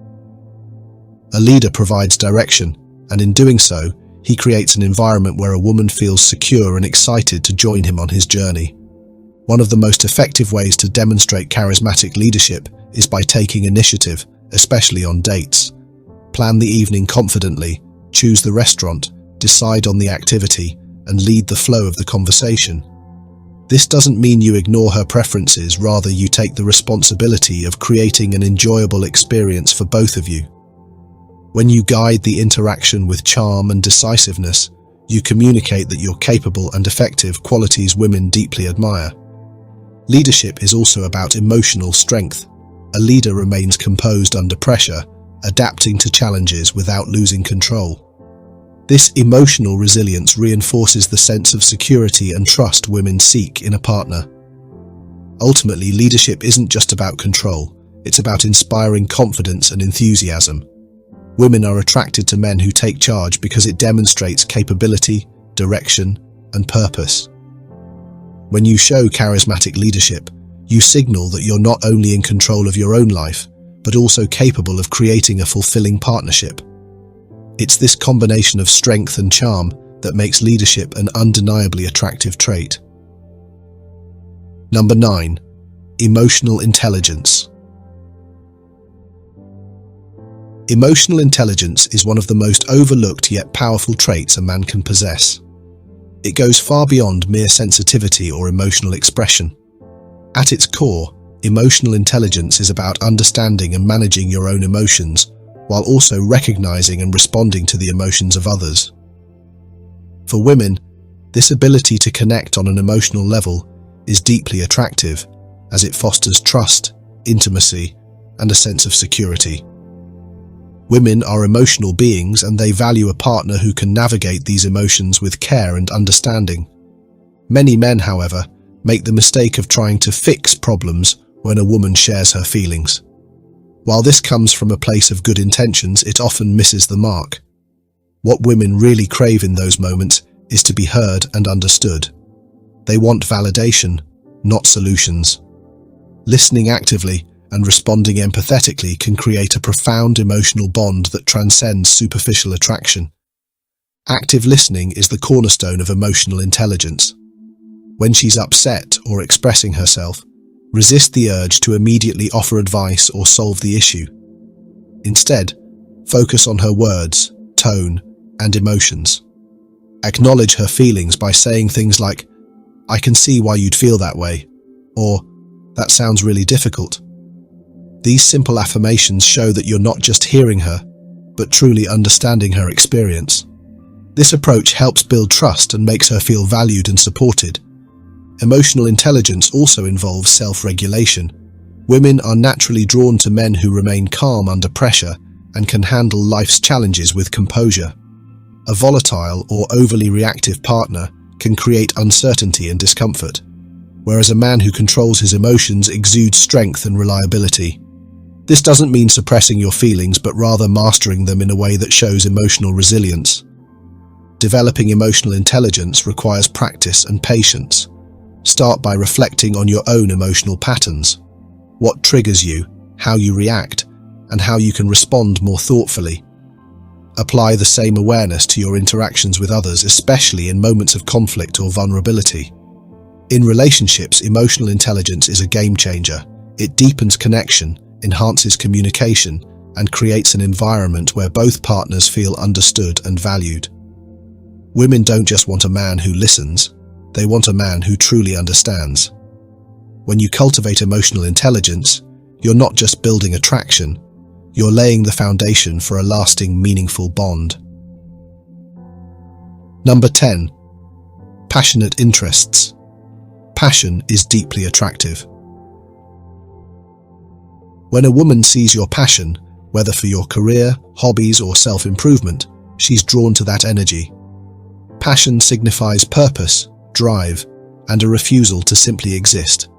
A leader provides direction, and in doing so, he creates an environment where a woman feels secure and excited to join him on his journey. One of the most effective ways to demonstrate charismatic leadership is by taking initiative, especially on dates. Plan the evening confidently, choose the restaurant, decide on the activity, and lead the flow of the conversation. This doesn't mean you ignore her preferences, rather you take the responsibility of creating an enjoyable experience for both of you. When you guide the interaction with charm and decisiveness, you communicate that you're capable and effective, qualities women deeply admire. Leadership is also about emotional strength. A leader remains composed under pressure, adapting to challenges without losing control. This emotional resilience reinforces the sense of security and trust women seek in a partner. Ultimately, leadership isn't just about control, it's about inspiring confidence and enthusiasm. Women are attracted to men who take charge because it demonstrates capability, direction, and purpose. When you show charismatic leadership, you signal that you're not only in control of your own life, but also capable of creating a fulfilling partnership. It's this combination of strength and charm that makes leadership an undeniably attractive trait. Number 9. Emotional intelligence. Emotional intelligence is one of the most overlooked yet powerful traits a man can possess. It goes far beyond mere sensitivity or emotional expression. At its core, emotional intelligence is about understanding and managing your own emotions, while also recognizing and responding to the emotions of others. For women, this ability to connect on an emotional level is deeply attractive, as it fosters trust, intimacy, and a sense of security. Women are emotional beings, and they value a partner who can navigate these emotions with care and understanding. Many men, however, make the mistake of trying to fix problems when a woman shares her feelings. While this comes from a place of good intentions, it often misses the mark. What women really crave in those moments is to be heard and understood. They want validation, not solutions. Listening actively and responding empathetically can create a profound emotional bond that transcends superficial attraction. Active listening is the cornerstone of emotional intelligence. When she's upset or expressing herself, resist the urge to immediately offer advice or solve the issue. Instead, focus on her words, tone, and emotions. Acknowledge her feelings by saying things like, "I can see why you'd feel that way," or "That sounds really difficult." These simple affirmations show that you're not just hearing her, but truly understanding her experience. This approach helps build trust and makes her feel valued and supported. Emotional intelligence also involves self-regulation. Women are naturally drawn to men who remain calm under pressure and can handle life's challenges with composure. A volatile or overly reactive partner can create uncertainty and discomfort, whereas a man who controls his emotions exudes strength and reliability. This doesn't mean suppressing your feelings, but rather mastering them in a way that shows emotional resilience. Developing emotional intelligence requires practice and patience. Start by reflecting on your own emotional patterns. What triggers you, how you react, and how you can respond more thoughtfully. Apply the same awareness to your interactions with others, especially in moments of conflict or vulnerability. In relationships, emotional intelligence is a game changer. It deepens connection, enhances communication, and creates an environment where both partners feel understood and valued. Women don't just want a man who listens, they want a man who truly understands. When you cultivate emotional intelligence, you're not just building attraction, you're laying the foundation for a lasting, meaningful bond. Number 10. Passionate interests. Passion is deeply attractive. When a woman sees your passion, whether for your career, hobbies, or self-improvement, she's drawn to that energy. Passion signifies purpose, drive, and a refusal to simply exist.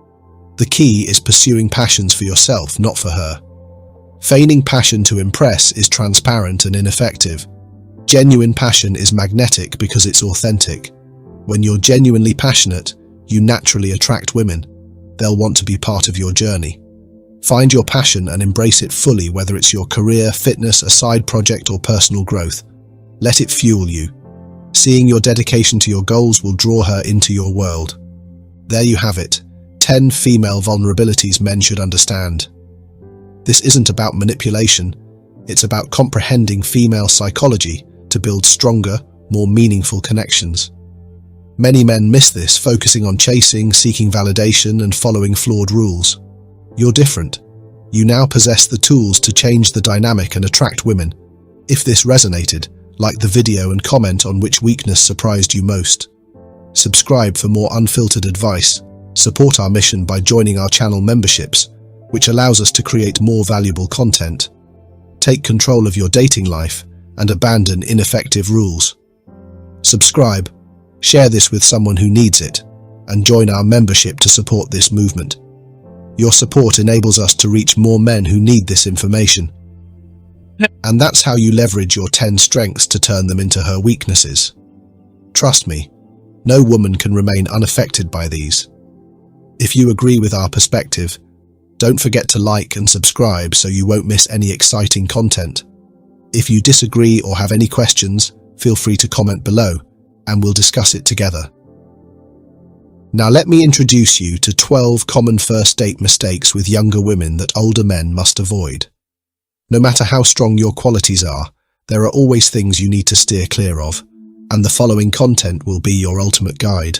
The key is pursuing passions for yourself, not for her. Feigning passion to impress is transparent and ineffective. Genuine passion is magnetic because it's authentic. When you're genuinely passionate, you naturally attract women. They'll want to be part of your journey. Find your passion and embrace it fully, whether it's your career, fitness, a side project, or personal growth. Let it fuel you. Seeing your dedication to your goals will draw her into your world. There you have it, 10 female vulnerabilities men should understand. This isn't about manipulation, it's about comprehending female psychology to build stronger, more meaningful connections. Many men miss this, focusing on chasing, seeking validation, and following flawed rules. You're different. You now possess the tools to change the dynamic and attract women. If this resonated, like the video and comment on which weakness surprised you most. Subscribe for more unfiltered advice. Support our mission by joining our channel memberships, which allows us to create more valuable content. Take control of your dating life and abandon ineffective rules. Subscribe, share this with someone who needs it, and join our membership to support this movement. Your support enables us to reach more men who need this information. And that's how you leverage your 10 strengths to turn them into her weaknesses. Trust me, no woman can remain unaffected by these. If you agree with our perspective, don't forget to like and subscribe so you won't miss any exciting content. If you disagree or have any questions, feel free to comment below, and we'll discuss it together. Now let me introduce you to 12 common first date mistakes with younger women that older men must avoid. No matter how strong your qualities are, there are always things you need to steer clear of, and the following content will be your ultimate guide.